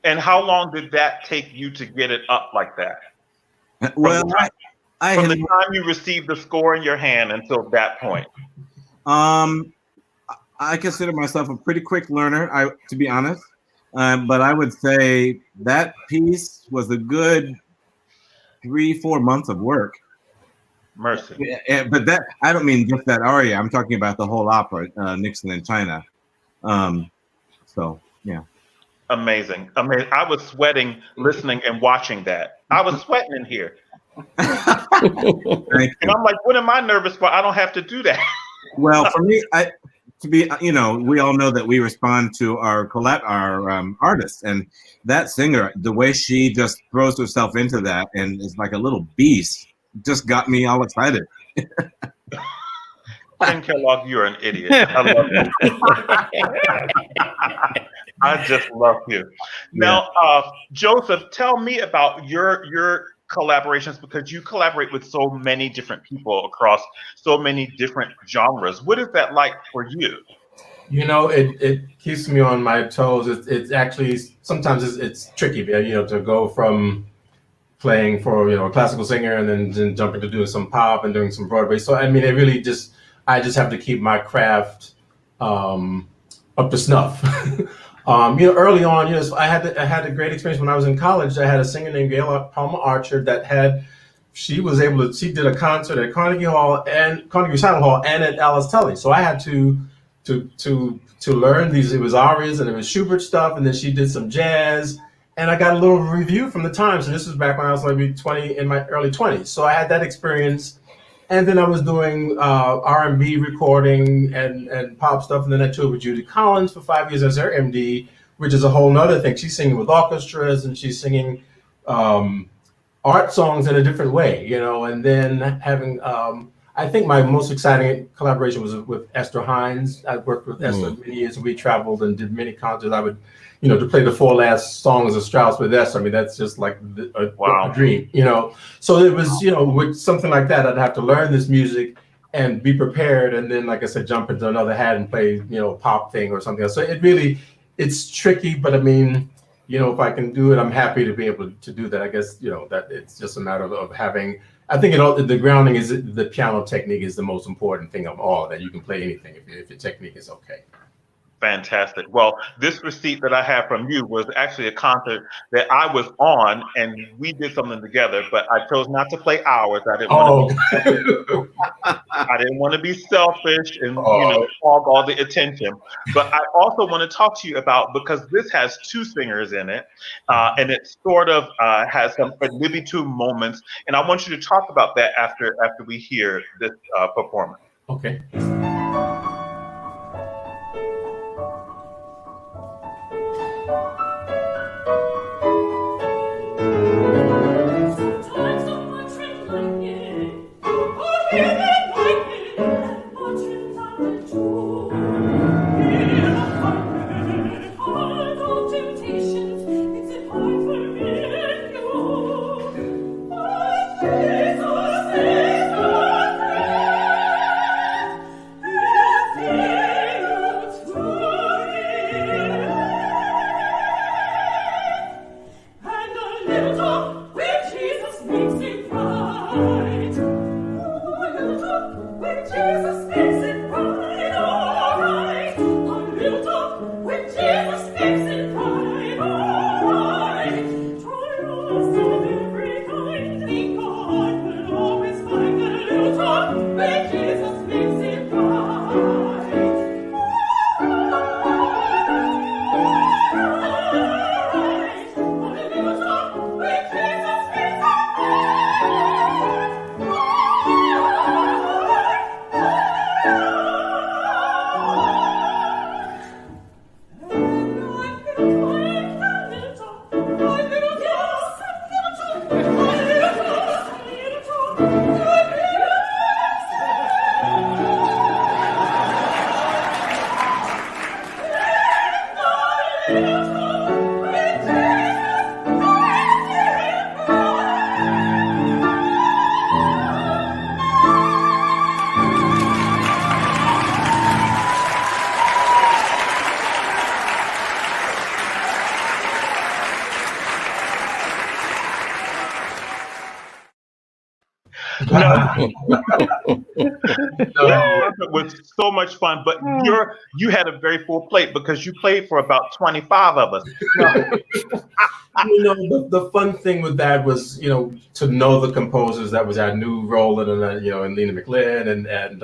And how long did that take you to get it up like that? Well, From the time you received the score in your hand until that point? I consider myself a pretty quick learner, to be honest. But I would say that piece was a good 3-4 months of work. Mercy. But that, I don't mean just that aria. I'm talking about the whole opera, Nixon in China. So, yeah. Amazing. I was sweating listening and watching that. I was sweating in here. And I'm like, what am I nervous for? I don't have to do that. Well, for me, we all know that we respond to our artists, and that singer, the way she just throws herself into that and is like a little beast, just got me all excited. Ken Kellogg, you're an idiot. I love you. I just love you. Now, Joseph, tell me about your collaborations, because you collaborate with so many different people across so many different genres. What is that like for you? It keeps me on my toes. It's actually, sometimes it's tricky, to go from playing for, a classical singer and then jumping to doing some pop and doing some Broadway. So, I just have to keep my craft up to snuff. Early on, I had a great experience when I was in college. I had a singer named Gail Palmer Archer she did a concert at Carnegie Recital Hall and at Alice Tully. So I had to learn these. It was arias and it was Schubert stuff, and then she did some jazz. And I got a little review from the Times, and this was back when I was maybe 20, in my early 20s. So I had that experience. And then I was doing R&B recording and pop stuff. And then I toured with Judy Collins for 5 years as her MD, which is a whole nother thing. She's singing with orchestras and she's singing art songs in a different way, and then having, I think my most exciting collaboration was with Esther Hines. I worked with Esther many years, and we traveled and did many concerts. I would, to play the 4 last songs of Strauss with Esther. that's just like a dream, So it was, with something like that, I'd have to learn this music and be prepared. And then, like I said, jump into another hat and play, a pop thing or something else. So it's tricky, but if I can do it, I'm happy to be able to do that. I guess, that it's just a matter of having, I think the grounding is the piano technique is the most important thing of all, that you can play anything if your technique is okay. Fantastic. Well, this receipt that I have from you was actually a concert that I was on, and we did something together, but I chose not to play ours. I didn't want to be selfish and hog all the attention. But I also want to talk to you about, because this has 2 singers in it, and it sort of has some maybe 2 moments, and I want you to talk about that after we hear this performance. Okay. Yeah. It was so much fun, but you had a very full plate because you played for about 25 of us. The fun thing with that was, to know the composers that was I knew Roland and and Lena McLean and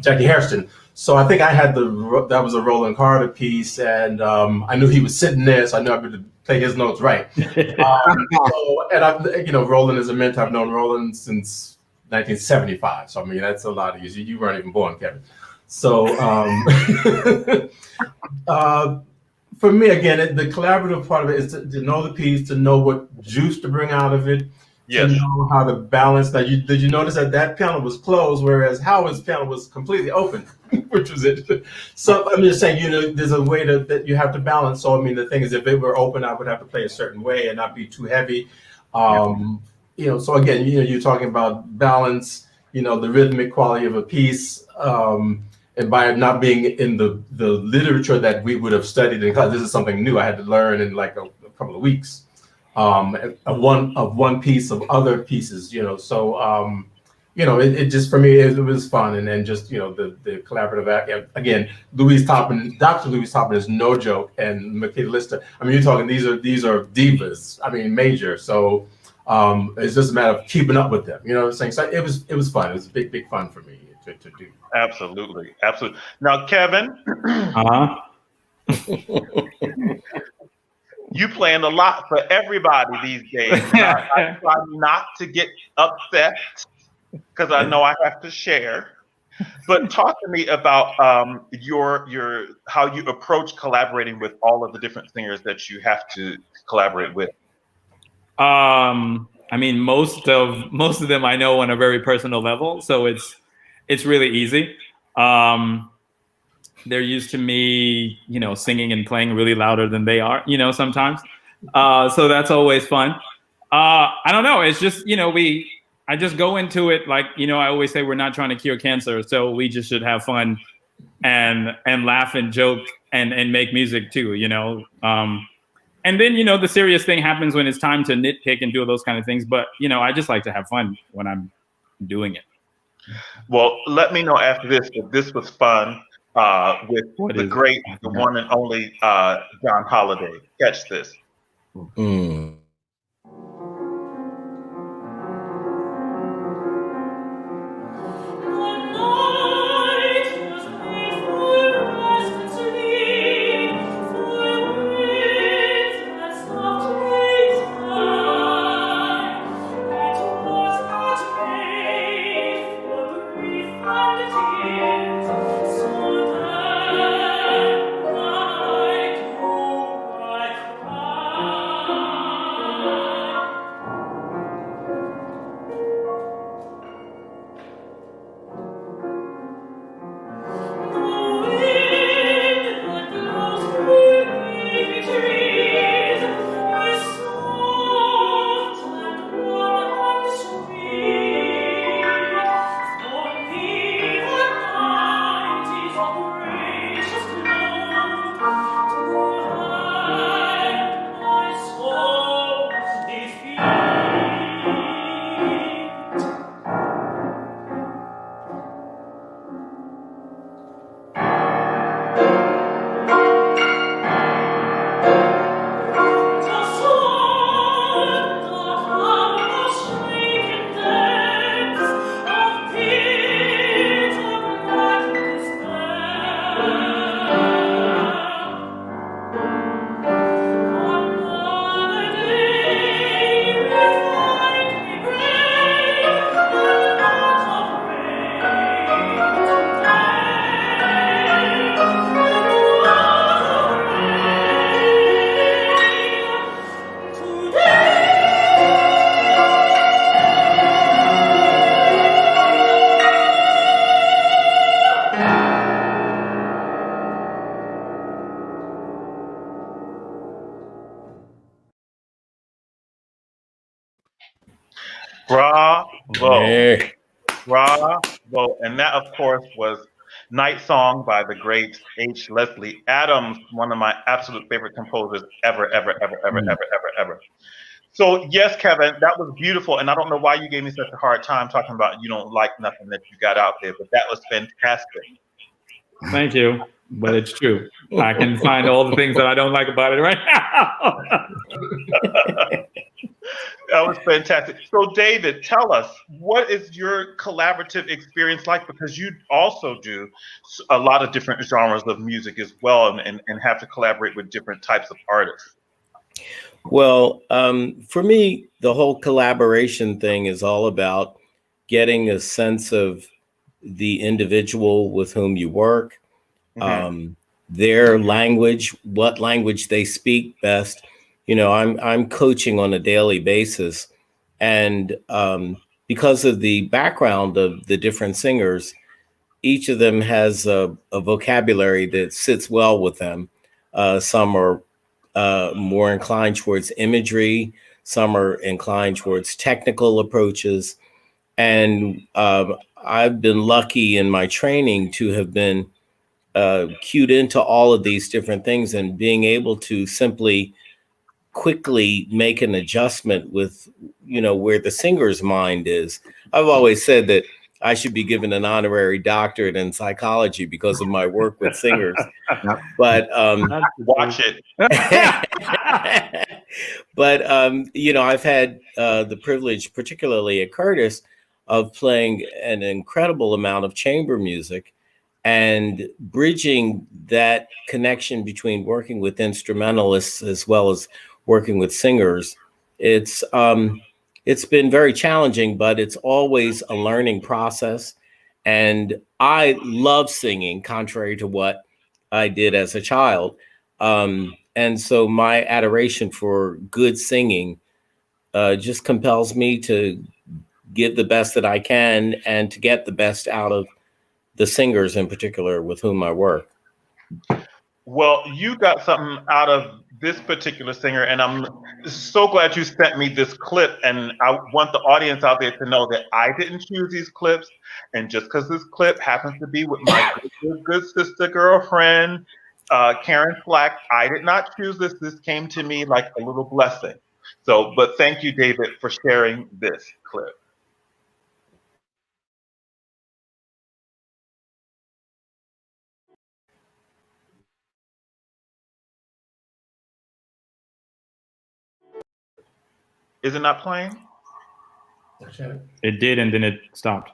Jackie Hairston. So I think I had that was a Roland Carter piece, and I knew he was sitting there, so I knew I would play his notes right. Roland is a mentor. I've known Roland since 1975. So I mean, that's a lot of years. You weren't even born, Kevin. So for me, again, the collaborative part of it is to know the piece, to know what juice to bring out of it. Yes. To know how to balance that. Did you notice that piano was closed, whereas Howard's piano was completely open, which was it. So I'm just saying, there's a way that you have to balance. So I mean, the thing is, if it were open, I would have to play a certain way and not be too heavy. So again, you're talking about balance. The rhythmic quality of a piece, and by not being in the literature that we would have studied in class, this is something new I had to learn in like a couple of weeks. One piece of other pieces, so it just, for me, it was fun, and then just the collaborative act. Again, Dr. Louise Toppin is no joke, and Makita Lister. I mean, you're talking these are divas. I mean, major. So it's just a matter of keeping up with them. You know what I'm saying? So it was fun. It was big fun for me to do. Absolutely. Now, Kevin. You playing a lot for everybody these days. I try not to get upset because I know I have to share. But talk to me about your how you approach collaborating with all of the different singers that you have to collaborate with. I mean, most of them I know on a very personal level, so it's really easy. They're used to me, singing and playing really louder than they are, sometimes. So that's always fun. I don't know. It's just, I just go into it like, I always say we're not trying to cure cancer, so we just should have fun and laugh and joke and make music too, And then, the serious thing happens when it's time to nitpick and do those kind of things. But, I just like to have fun when I'm doing it. Well, let me know after this if this was fun with the great, the one and only John Holiday. Catch this. Bravo. Bravo. And that, of course, was Night Song by the great H. Leslie Adams, one of my absolute favorite composers ever. So yes, Kevin, that was beautiful, and I don't know why you gave me such a hard time talking about you don't like nothing that you got out there, but that was fantastic. Thank you, but it's true. I can find all the things that I don't like about it right now. That was fantastic. So, David, tell us, what is your collaborative experience like? Because you also do a lot of different genres of music as well, and have to collaborate with different types of artists. Well, for me, the whole collaboration thing is all about getting a sense of the individual with whom you work, their language, what language they speak best. You know, I'm coaching on a daily basis, and because of the background of the different singers, each of them has a vocabulary that sits well with them. Some are more inclined towards imagery, some are inclined towards technical approaches, and I've been lucky in my training to have been cued into all of these different things and being able to simply quickly make an adjustment with, you know, where the singer's mind is. I've always said that I should be given an honorary doctorate in psychology because of my work with singers. But watch it. But you know, I've had the privilege, particularly at Curtis, of playing an incredible amount of chamber music and bridging that connection between working with instrumentalists as well as working with singers. It's been very challenging, but it's always a learning process. And I love singing, contrary to what I did as a child. And so my adoration for good singing just compels me to give the best that I can and to get the best out of the singers in particular with whom I work. Well, you got something out of this particular singer, and I'm so glad you sent me this clip. And I want the audience out there to know that I didn't choose these clips. And just because this clip happens to be with my good sister girlfriend, Karen Flack, I did not choose this. This came to me like a little blessing. So, but thank you, David, for sharing this clip. Is it not playing? It did, and then it stopped.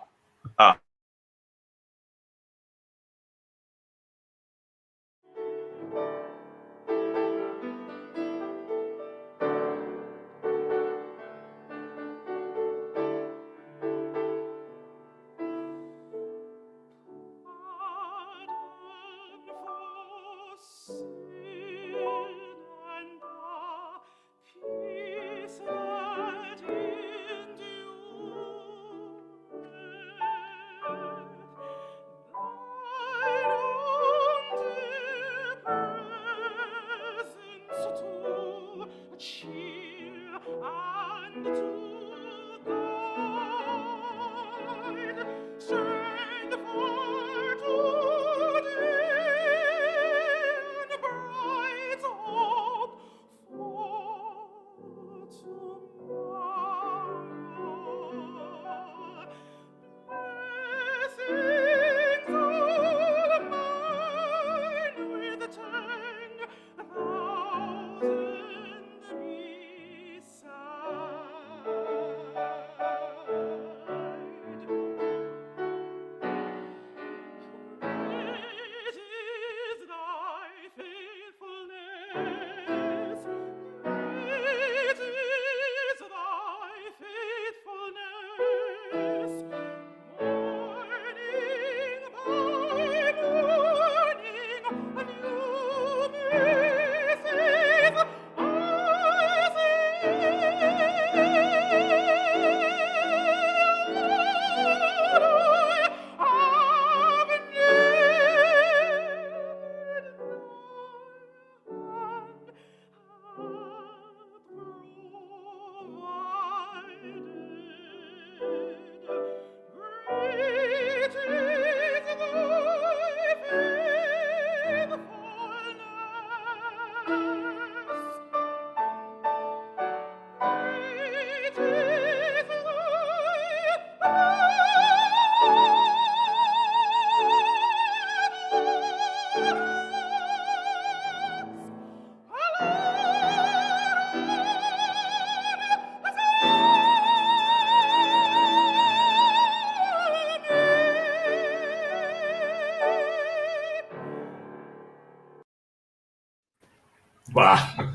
Wow.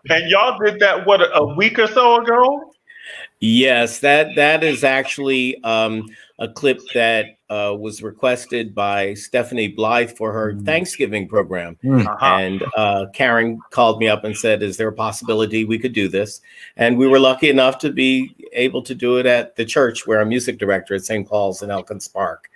And y'all did that, what, a week or so ago? Yes, that is actually a clip that was requested by Stephanie Blythe for her Thanksgiving program. And Karen called me up and said, is there a possibility we could do this? And we were lucky enough to be able to do it at the church where I'm music director at St. Paul's in Elkins Park.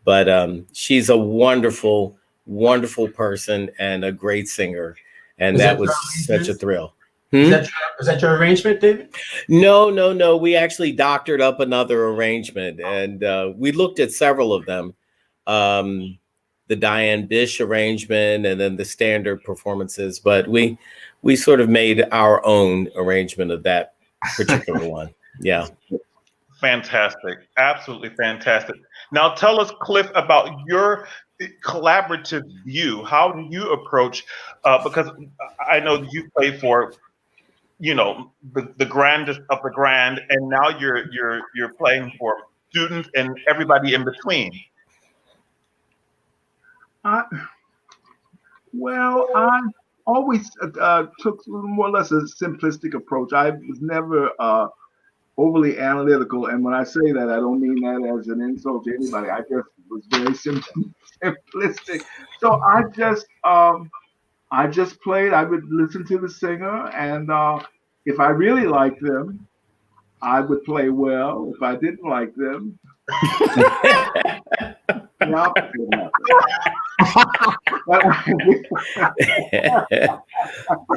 But she's a wonderful, wonderful person and a great singer. And that was such a thrill. Is that your arrangement, David? No. We actually doctored up another arrangement, and we looked at several of them. The Diane Bish arrangement and then the standard performances, but we sort of made our own arrangement of that particular one. Yeah. Fantastic. Absolutely fantastic. Now tell us, Cliff, about your collaborative view. How do you approach, because I know you play for, you know, the grandest of the grand, and now you're playing for students and everybody in between. I always took more or less a simplistic approach. I was never overly analytical, and when I say that, I don't mean that as an insult to anybody. I just was very simplistic. So I just played. I would listen to the singer, and if I really liked them, I would play well. If I didn't like them, the opposite happened.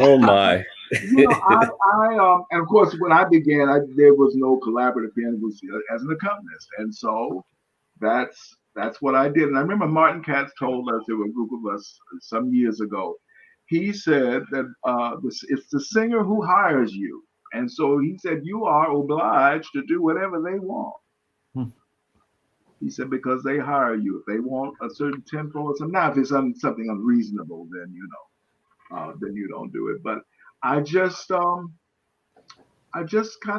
Oh my. You know, and of course, when I began, there was no collaborative piano, it was as an accompanist, and so that's what I did. And I remember Martin Katz told us, there were a group of us some years ago. He said that it's the singer who hires you, and so he said you are obliged to do whatever they want. He said because they hire you. If they want a certain tempo or something, now if it's something unreasonable, then then you don't do it. But I just kind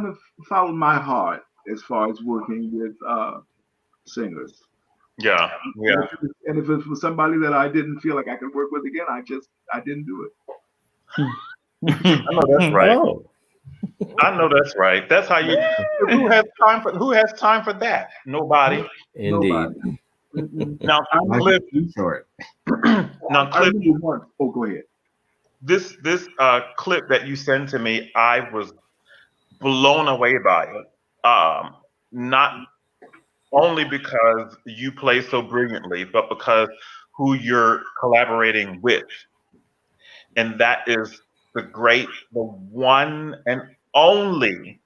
of followed my heart as far as working with singers. Yeah. And if it was somebody that I didn't feel like I could work with again, I didn't do it. I know that's right. Oh. I know that's right. That's how you. Who has time for that? Nobody. Indeed. Nobody. Now, Cliff. Now, Cliff. Oh, go ahead. This clip that you sent to me, I was blown away by it. Not only because you play so brilliantly, but because who you're collaborating with, and that is the one and only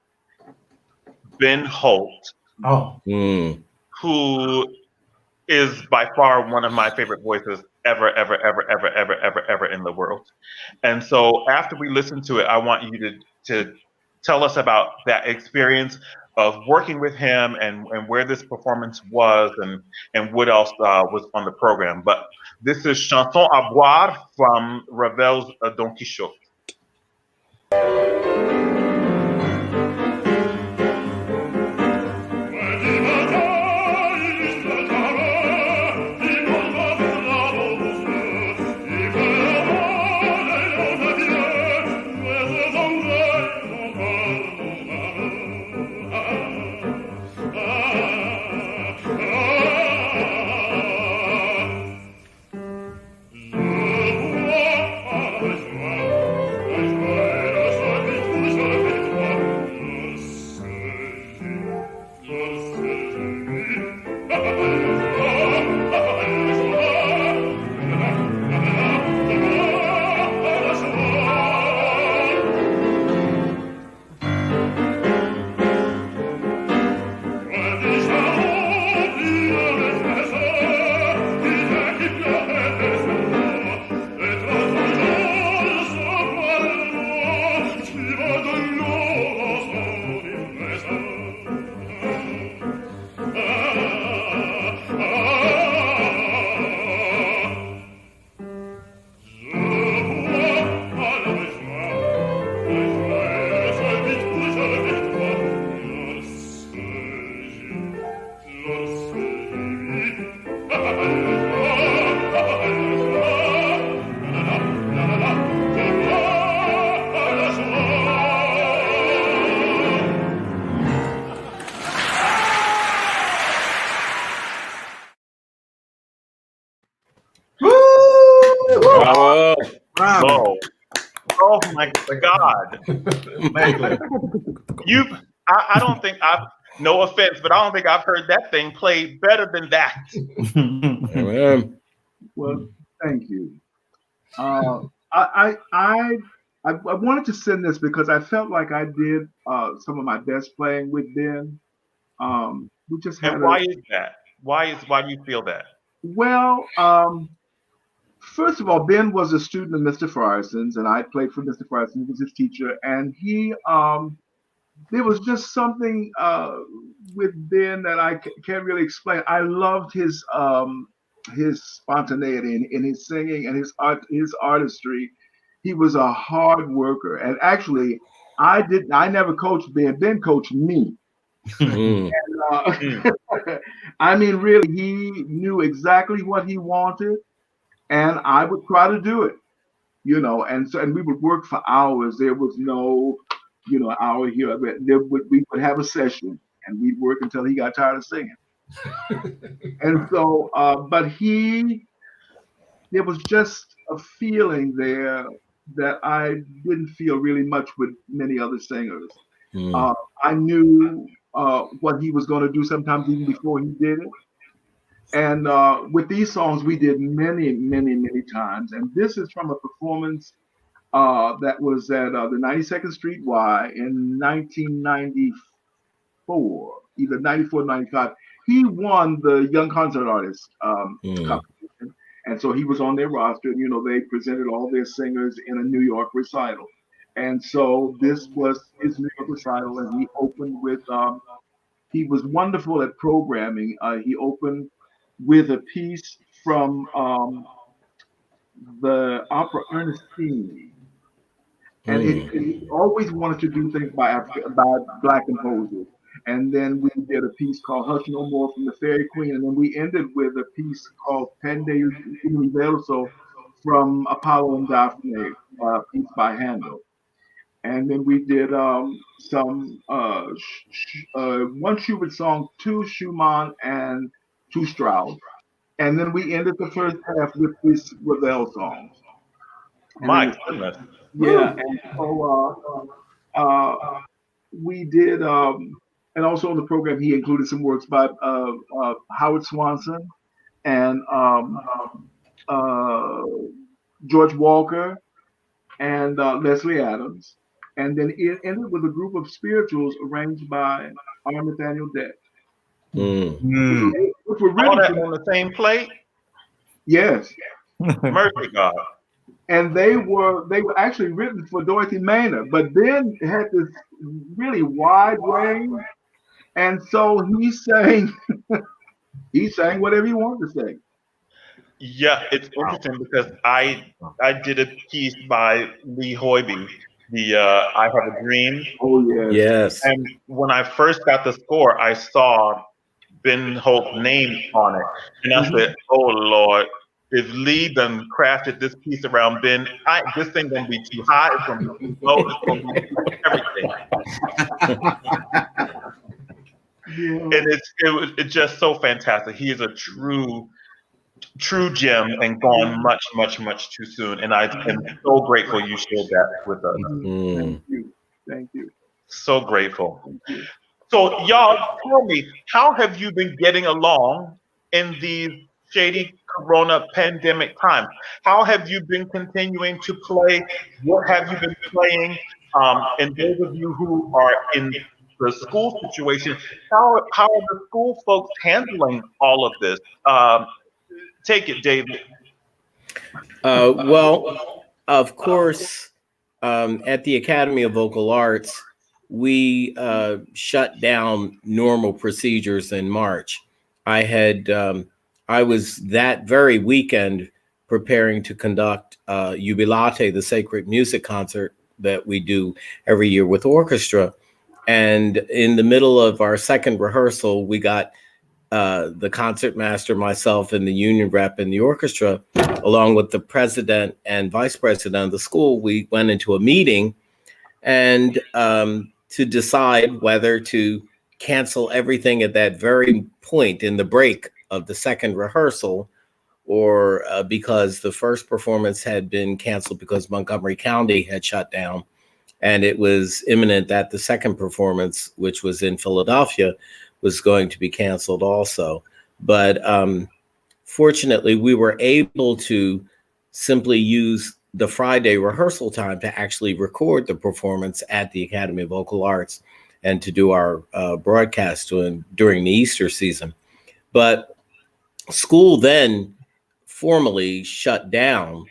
Ben Holt, who is by far one of my favorite voices ever in the world. And so after we listen to it, I want you to tell us about that experience of working with him and where this performance was and what else was on the program. But this is Chanson à boire from Ravel's Don Quixote. Bravo. Oh my God. I don't think no offense, but I don't think I've heard that thing played better than that. Well, thank you. I wanted to send this because I felt like I did some of my best playing with Ben. We just had And why is that? Why do you feel that? well, first of all, Ben was a student of Mr. Frierson's, and I played for Mr. Frierson. He was his teacher, and there was just something with Ben that I can't really explain. I loved his spontaneity in his singing and his artistry. He was a hard worker, and actually, I never coached Ben. Ben coached me. And, I mean, really, he knew exactly what he wanted, and I would try to do it, and we would work for hours. There was no, hour here. We would have a session, and we'd work until he got tired of singing. And so, but there was just a feeling there that I didn't feel really much with many other singers. I knew what he was going to do sometimes even before he did it. And with these songs, we did many, many, many times. And this is from a performance that was at the 92nd Street Y in 1994, either 94 or 95. He won the Young Concert Artist competition. And so he was on their roster. And, they presented all their singers in a New York recital. And so this was his New York recital. And he opened with, he was wonderful at programming. He opened with a piece from the opera Ernestine. And he always wanted to do things by Black composers. And then we did a piece called Hush No More from the Fairy Queen. And then we ended with a piece called Pende Universo from Apollo and Daphne, piece by Handel. And then we did some one Schubert song, two Schumann, and two Strauss. And then we ended the first half with this Ravel song. My goodness. Yeah, and so we did, and also on the program he included some works by Howard Swanson and George Walker and Leslie Adams. And then it ended with a group of spirituals arranged by R. Nathaniel Dett. Which were All really that on the same plate? Yes. Mercy God. And they were actually written for Dorothy Maynard, but Ben had this really wide range, and so he sang whatever he wanted to sing. Yeah, it's interesting because I did a piece by Lee Hoiby, the I Have a Dream. Oh Yes. And when I first got the score, I saw Ben Holt's name on it, and I said, "Oh Lord, if Lee done crafted this piece around Ben, this thing gonna be too high, it's gonna be too low, it's gonna be everything." And it's just so fantastic. He is a true gem and gone much, much, much too soon. And I am so grateful you shared that with us. Thank you. So grateful. So y'all, tell me, how have you been getting along in these shady Corona pandemic times? How have you been continuing to play? What have you been playing? And those of you who are in the school situation, how are the school folks handling all of this? Take it, David. Well, of course, at the Academy of Vocal Arts, we shut down normal procedures in March. I was that very weekend preparing to conduct Jubilate, the sacred music concert that we do every year with orchestra. And in the middle of our second rehearsal, we got the concertmaster, myself, and the union rep in the orchestra, along with the president and vice president of the school. We went into a meeting and to decide whether to cancel everything at that very point in the break of the second rehearsal, or because the first performance had been canceled because Montgomery County had shut down. And it was imminent that the second performance, which was in Philadelphia, was going to be canceled also. But fortunately, we were able to simply use the Friday rehearsal time to actually record the performance at the Academy of Vocal Arts and to do our broadcast during the Easter season. But school then formally shut down.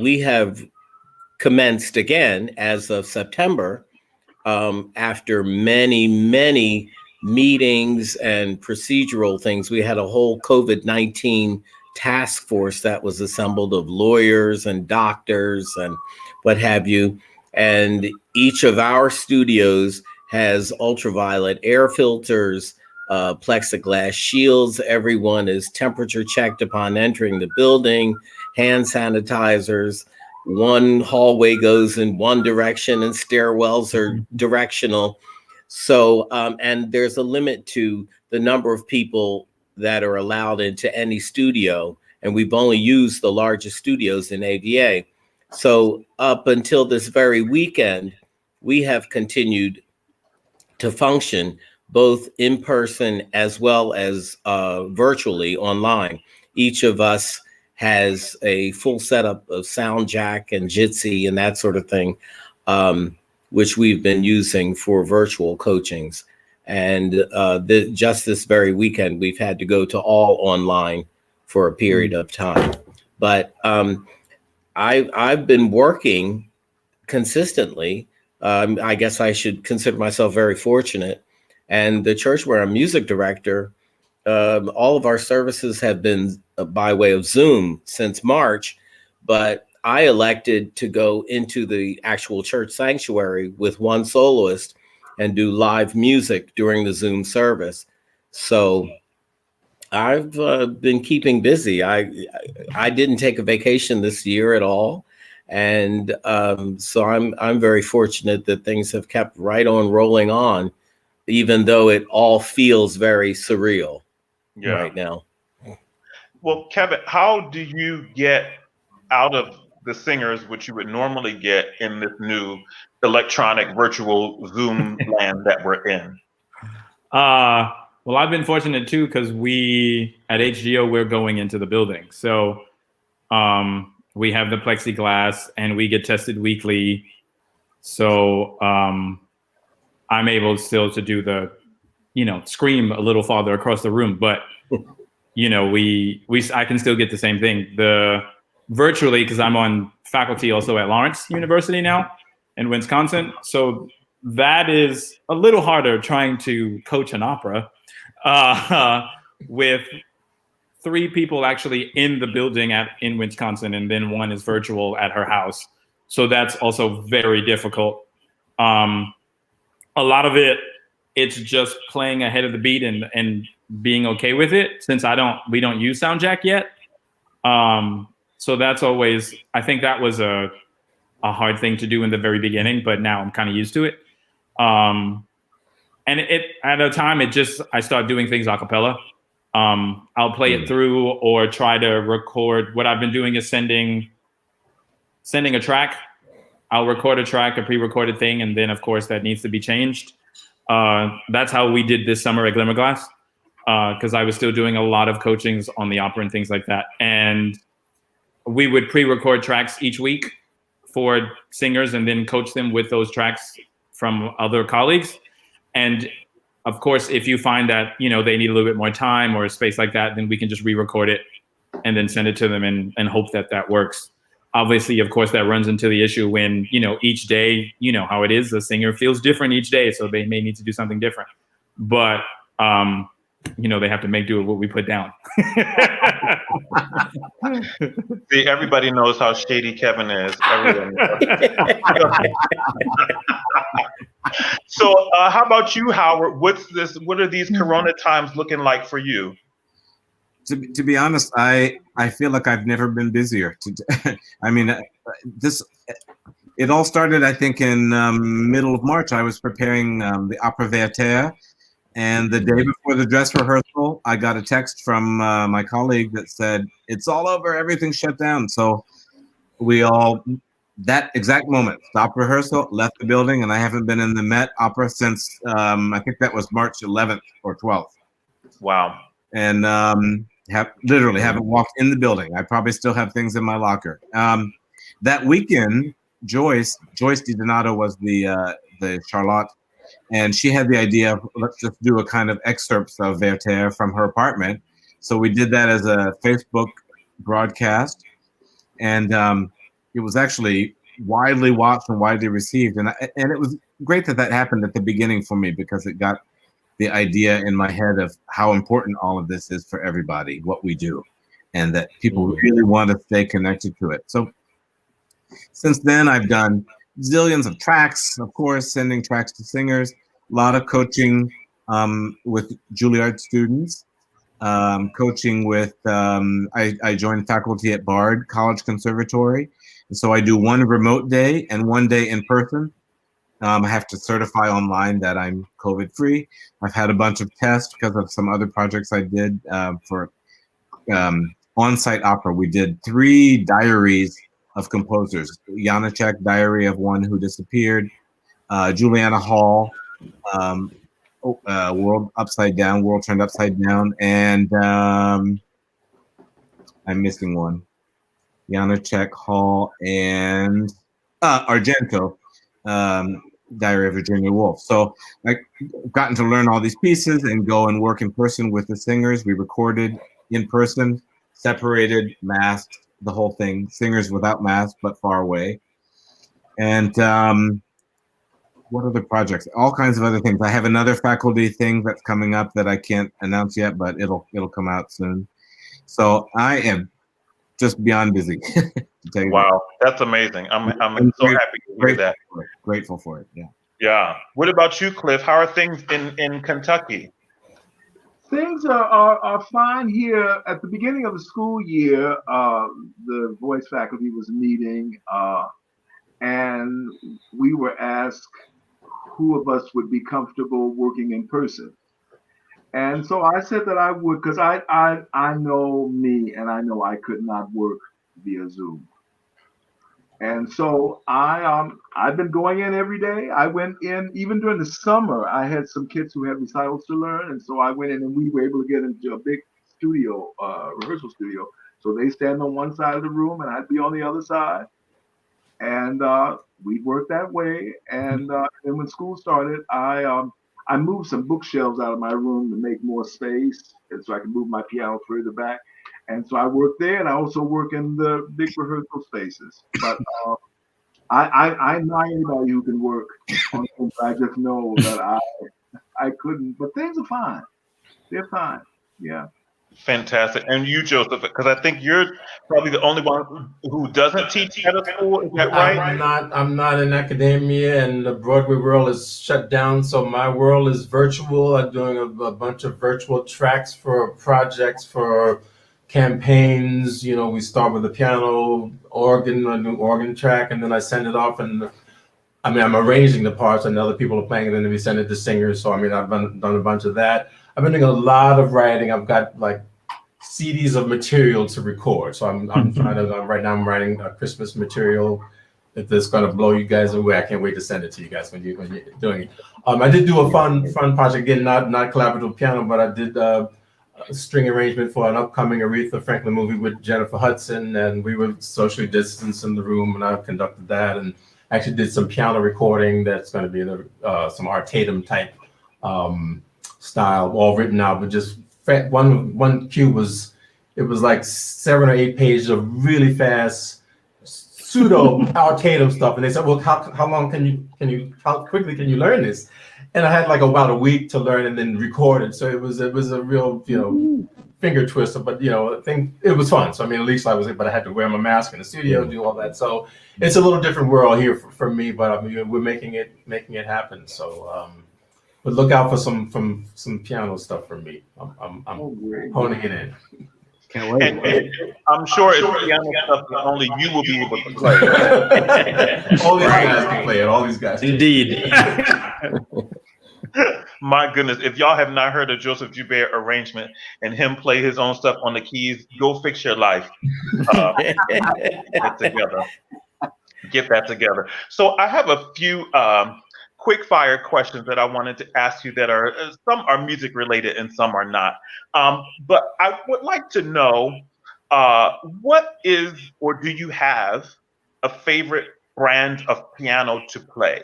We have commenced again as of September, after many, many meetings and procedural things. We had a whole COVID-19 task force that was assembled of lawyers and doctors and what have you. And each of our studios has ultraviolet air filters, plexiglass shields. Everyone is temperature checked upon entering the building, hand sanitizers. One hallway goes in one direction and stairwells are directional. So, and there's a limit to the number of people that are allowed into any studio. And we've only used the largest studios in AVA. So up until this very weekend, we have continued to function both in person as well as virtually online. Each of us has a full setup of sound jack and Jitsi and that sort of thing, which we've been using for virtual coachings. And just this very weekend, we've had to go to all online for a period of time. But I've been working consistently. I guess I should consider myself very fortunate. And the church where I'm music director, all of our services have been by way of Zoom since March, but I elected to go into the actual church sanctuary with one soloist and do live music during the Zoom service. So I've been keeping busy. I didn't take a vacation this year at all. And so I'm very fortunate that things have kept right on rolling on, even though it all feels very surreal right now. Well, Kevin, how do you get out of the singers, which you would normally get in this new electronic virtual Zoom land that we're in? Well, I've been fortunate too, because we at HGO, we're going into the building. So we have the plexiglass and we get tested weekly. So I'm able still to do the, scream a little farther across the room, but I can still get the same thing. Virtually, because I'm on faculty also at Lawrence University now in Wisconsin. So that is a little harder trying to coach an opera with 3 people actually in the building in Wisconsin, and then one is virtual at her house. So that's also very difficult. A lot of it's just playing ahead of the beat and being okay with it, since we don't use sound jack yet. So that's always, I think that was a hard thing to do in the very beginning, but now I'm kind of used to it. And at a time, I start doing things a cappella. I'll play it through or try to record. What I've been doing is sending a track. I'll record a track, a pre-recorded thing, and then of course that needs to be changed. That's how we did this summer at Glimmerglass, because I was still doing a lot of coachings on the opera and things like that. And we would pre-record tracks each week for singers and then coach them with those tracks from other colleagues. And of course, if you find that, they need a little bit more time or a space like that, then we can just re-record it and then send it to them and hope that works. Obviously, of course, that runs into the issue when, each day, how it is, the singer feels different each day. So they may need to do something different. But, they have to make do with what we put down. See, everybody knows how shady Kevin is. Everyone knows. So how about you, Howard? What are these Corona times looking like for you? To be honest, I feel like I've never been busier. I mean, it all started, I think, in middle of March. I was preparing the Opera Verter, And the day before the dress rehearsal, I got a text from my colleague that said, "It's all over, everything's shut down." So we all, that exact moment, stopped rehearsal, left the building, and I haven't been in the Met Opera since, I think that was March 11th or 12th. Wow. And literally haven't walked in the building. I probably still have things in my locker. That weekend, Joyce DiDonato was the Charlotte, and she had the idea of, let's just do a kind of excerpts of Werther from her apartment. So we did that as a Facebook broadcast, and it was actually widely watched and widely received. And it was great that happened at the beginning for me, because it got the idea in my head of how important all of this is for everybody, what we do, and that people really want to stay connected to it. So since then, I've done zillions of tracks, of course, sending tracks to singers, a lot of coaching with Juilliard students, coaching with, I joined faculty at Bard College Conservatory. And so I do one remote day and one day in person. I have to certify online that I'm COVID-free. I've had a bunch of tests because of some other projects I did for on-site opera. We did 3 diaries of composers: Janacek, Diary of One Who Disappeared, Juliana Hall, World Turned Upside Down, and I'm missing one. Janacek, Hall, and Argento, Diary of Virginia Woolf. So I've gotten to learn all these pieces and go and work in person with the singers. We recorded in person, separated, masked, the whole thing. Singers without masks, but far away. And what other projects? All kinds of other things. I have another faculty thing that's coming up that I can't announce yet, but it'll come out soon. So I am just beyond busy. Wow, that's amazing. I'm so happy to hear that. Grateful for it. Yeah. Yeah. What about you, Cliff? How are things in Kentucky? Things are fine here. At the beginning of the school year, the voice faculty was meeting, and we were asked who of us would be comfortable working in person. And so I said that I would, because I know me, and I know I could not work via Zoom. And so I've been going in every day. I went in even during the summer. I had some kids who had recitals to learn, and so I went in and we were able to get into a big studio, rehearsal studio. So they stand on one side of the room and I'd be on the other side, and we'd work that way. And then when school started, I moved some bookshelves out of my room to make more space, and so I could move my piano further back. And so I work there, and I also work in the big rehearsal spaces. But I know anybody who can work. I just know that I couldn't. But things are fine. They're fine. Yeah. Fantastic. And you, Joseph, because I think you're probably the only one who doesn't teach at a school. Is that right? I'm not in academia, and the Broadway world is shut down. So my world is virtual. I'm doing a bunch of virtual tracks for projects, for campaigns. You know, we start with a piano, organ, a new organ track, and then I send it off. And I mean, I'm arranging the parts, and other people are playing it, and then we send it to singers. So I mean, I've done a bunch of that. I've been doing a lot of writing. I've got like CDs of material to record. So I'm trying to, right now I'm writing Christmas material that's going to blow you guys away. I can't wait to send it to you guys when you're doing it. I did do a fun project, again, not collaborative piano, but I did a string arrangement for an upcoming Aretha Franklin movie with Jennifer Hudson, and we were socially distanced in the room, and I conducted that, and actually did some piano recording that's going to be some Art Tatum type style, all written out, but just one cue was like 7 or 8 pages of really fast pseudo Art Tatum stuff, and they said, well, how quickly can you learn this? And I had like about a week to learn and then record it. So it was a real, finger twister, but I think it was fun. So I mean, at least but I had to wear my mask in the studio, do all that. So it's a little different world here for me, but I mean, we're making it happen. So but look out for some piano stuff from me. I'm honing it in. Can't wait. And I'm sure it's piano stuff that only you will be able to play. All these guys can play it. All these guys. Indeed. My goodness, if y'all have not heard of Joseph Joubert arrangement and him play his own stuff on the keys, go fix your life. Get together. Get that together. So I have a few quick fire questions that I wanted to ask you that are some are music related and some are not. But I would like to know what is or do you have a favorite brand of piano to play?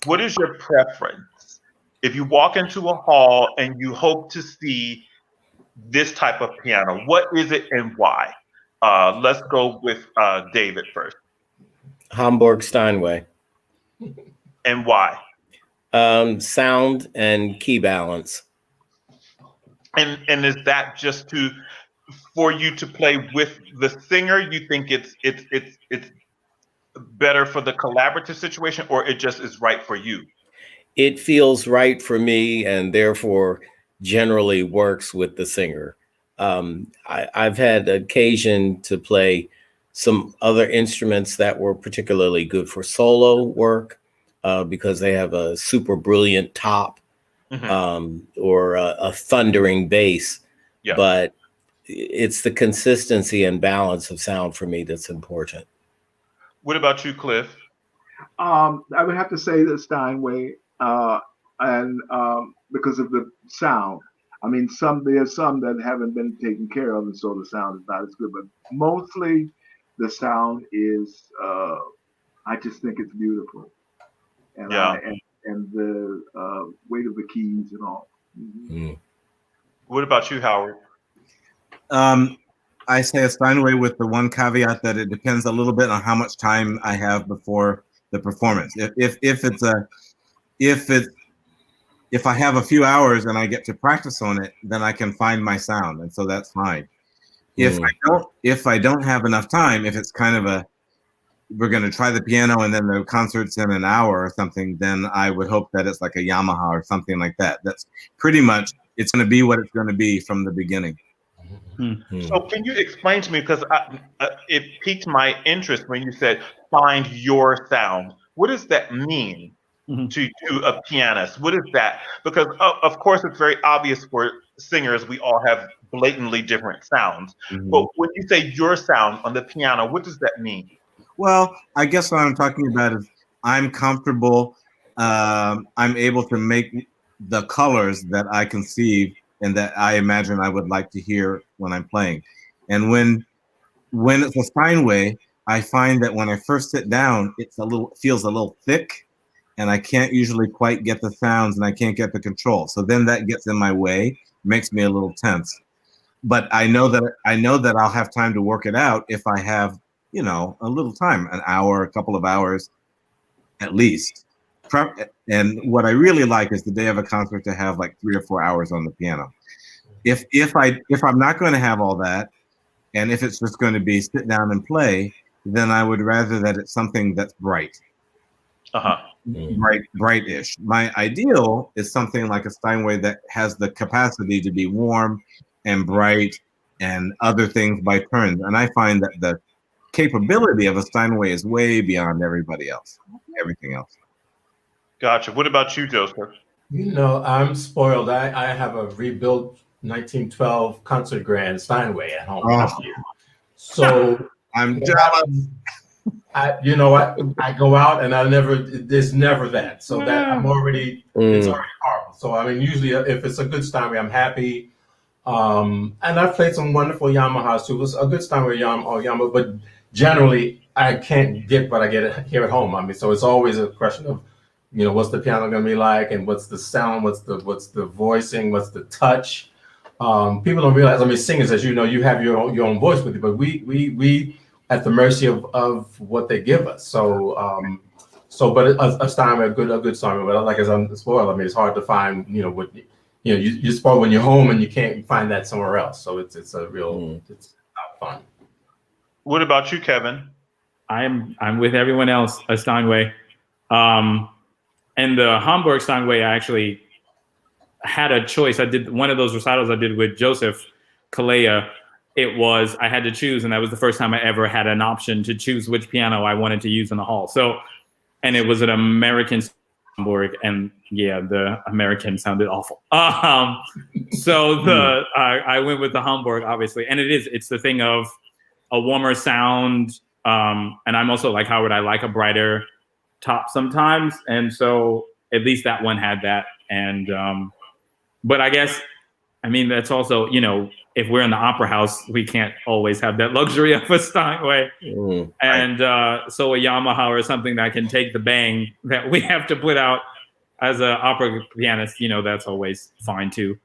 What is your preference? If you walk into a hall and you hope to see this type of piano, what is it and why? Let's go with David first. Hamburg Steinway. And why? Sound and key balance. And is that just for you to play with the singer? You think it's better for the collaborative situation, or it just is right for you? It feels right for me, and therefore generally works with the singer. I've had occasion to play some other instruments that were particularly good for solo work because they have a super brilliant top or a thundering bass. Yeah. But it's the consistency and balance of sound for me that's important. What about you, Cliff? I would have to say the Steinway, and because of the sound. I mean, there's some that haven't been taken care of, and so the sound is not as good. But mostly, the sound is. I just think it's beautiful, and Yeah. and the weight of the keys and all. Mm. What about you, Howard? I say a Steinway with the one caveat that it depends a little bit on how much time I have before the performance. If I have a few hours and I get to practice on it, then I can find my sound, and so that's fine. If I don't have enough time, if it's kind of we're going to try the piano and then the concert's in an hour or something, then I would hope that it's like a Yamaha or something like that. That's pretty much, it's going to be what it's going to be from the beginning. So can you explain to me, because it piqued my interest when you said find your sound. What does that mean to a pianist? What is that? Because of course it's very obvious for singers, we all have blatantly different sounds. But when you say your sound on the piano, what does that mean? Well, I guess what I'm talking about is I'm comfortable. I'm able to make the colors that I conceive and that I imagine I would like to hear when I'm playing. And when it's a Steinway, I find that when I first sit down, feels a little thick, and I can't usually quite get the sounds, and I can't get the control. So then that gets in my way, makes me a little tense. But I know that I'll have time to work it out if I have, a little time, an hour, a couple of hours, at least. And what I really like is the day of a concert to have like 3 or 4 hours on the piano. If I'm not going to have all that, and if it's just going to be sit down and play, then I would rather that it's something that's bright. Bright-ish. My ideal is something like a Steinway that has the capacity to be warm and bright and other things by turns. And I find that the capability of a Steinway is way beyond everything else. Gotcha. What about you, Joseph? I'm spoiled. I have a rebuilt 1912 concert grand Steinway at home. So I'm jealous. I go out and there's never that. So that it's already horrible. So I mean, usually if it's a good Steinway, I'm happy. And I've played some wonderful Yamahas too. It's a good Steinway Yamaha, but generally I can't get what I get here at home. I mean, so it's always a question of, what's the piano going to be like, and what's the sound, what's the voicing, what's the touch. People don't realize. I mean, singers, as you know, you have your own voice with you, but we at the mercy of what they give us. So, but a Steinway, a good Steinway. But like as I'm spoiled, I mean, it's hard to find. You're spoiled when you're home and you can't find that somewhere else. So it's a real it's not fun. What about you, Kevin? I'm with everyone else, a Steinway. And the Hamburg Steinway, I actually had a choice. I did one of those recitals I did with Joseph Kalea. I had to choose, and that was the first time I ever had an option to choose which piano I wanted to use in the hall. So, and it was an American Hamburg, and yeah, the American sounded awful. So I went with the Hamburg, obviously, and it's the thing of a warmer sound, and I'm also like Howard. I like a brighter top sometimes, and so at least that one had that. And but I guess, I mean, that's also, if we're in the opera house, we can't always have that luxury of a Steinway. And so a Yamaha or something that can take the bang that we have to put out as an opera pianist, that's always fine too.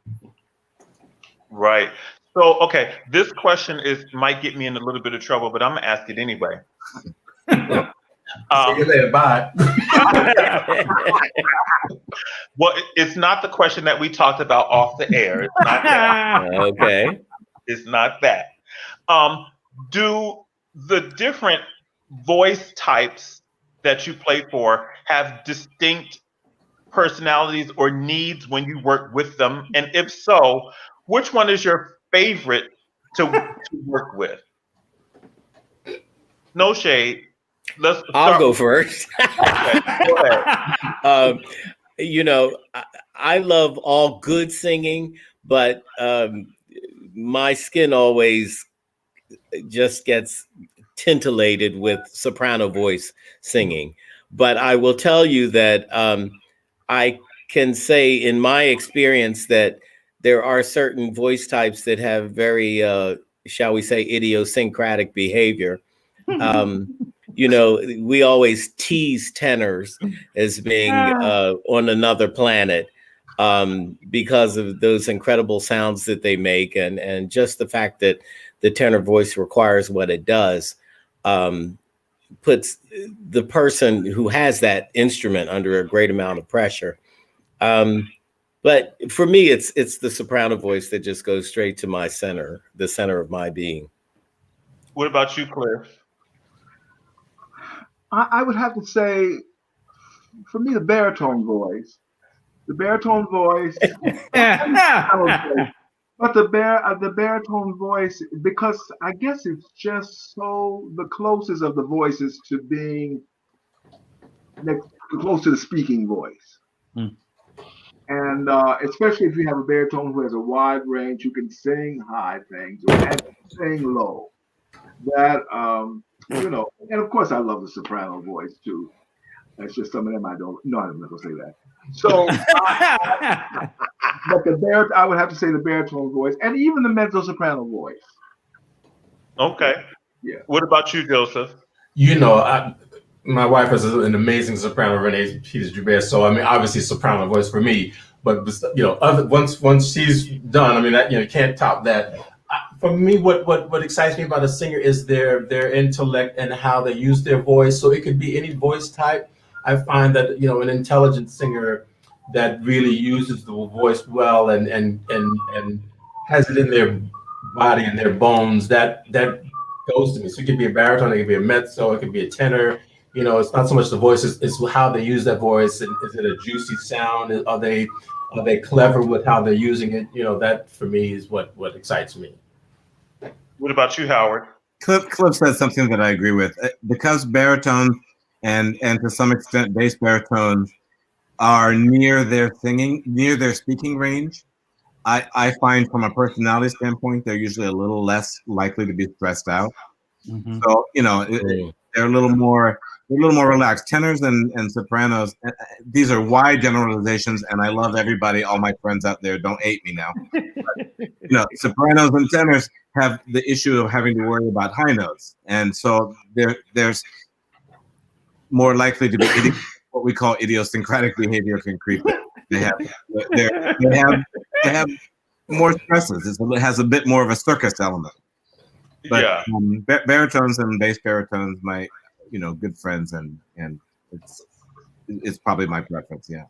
Right. So, okay, this question might get me in a little bit of trouble, but I'm gonna ask it anyway. See you later, bye. Well, it's not the question that we talked about off the air. It's not that. Okay. It's not that. Do the different voice types that you play for have distinct personalities or needs when you work with them? And if so, which one is your favorite to work with? No shade. I'll go first. Okay, go ahead. I love all good singing, but my skin always just gets tintillated with soprano voice singing. But I will tell you that I can say in my experience that there are certain voice types that have very, shall we say, idiosyncratic behavior. We always tease tenors as being on another planet because of those incredible sounds that they make, and just the fact that the tenor voice requires what it does puts the person who has that instrument under a great amount of pressure. But for me, it's the soprano voice that just goes straight to my center, the center of my being. What about you, Cliff? I would have to say, for me, the baritone voice. The baritone voice. But the baritone voice, because I guess it's just so the closest of the voices to being close to the speaking voice. And especially if you have a baritone who has a wide range, who can sing high things and sing low. That and of course I love the soprano voice too. That's just some of them I'm not gonna say that. So but I would have to say the baritone voice and even the mezzo soprano voice. Okay. Yeah. What about you, Joseph? My wife is an amazing soprano, Renee Peters-Joubert. So I mean, obviously soprano voice for me. But once she's done, I mean, that you can't top that. For me, what excites me about a singer is their intellect and how they use their voice. So it could be any voice type. I find that an intelligent singer that really uses the voice well and has it in their body and their bones, that goes to me. So it could be a baritone, it could be a mezzo, it could be a tenor. It's not so much the voice, it's how they use that voice. And is it a juicy sound? Are they clever with how they're using it? That for me is what excites me. What about you, Howard? Cliff said something that I agree with. Because baritone and to some extent bass baritones are near their speaking range, I find from a personality standpoint, they're usually a little less likely to be stressed out. Mm-hmm. So, they're a little more relaxed. Tenors and sopranos, these are wide generalizations, and I love everybody, all my friends out there, don't hate me now. But, sopranos and tenors have the issue of having to worry about high notes. And so there's more likely to be what we call idiosyncratic behavior can creep in. They have more stresses. It has a bit more of a circus element. But yeah, baritones and bass baritones, my good friends, and it's probably my preference. Yeah.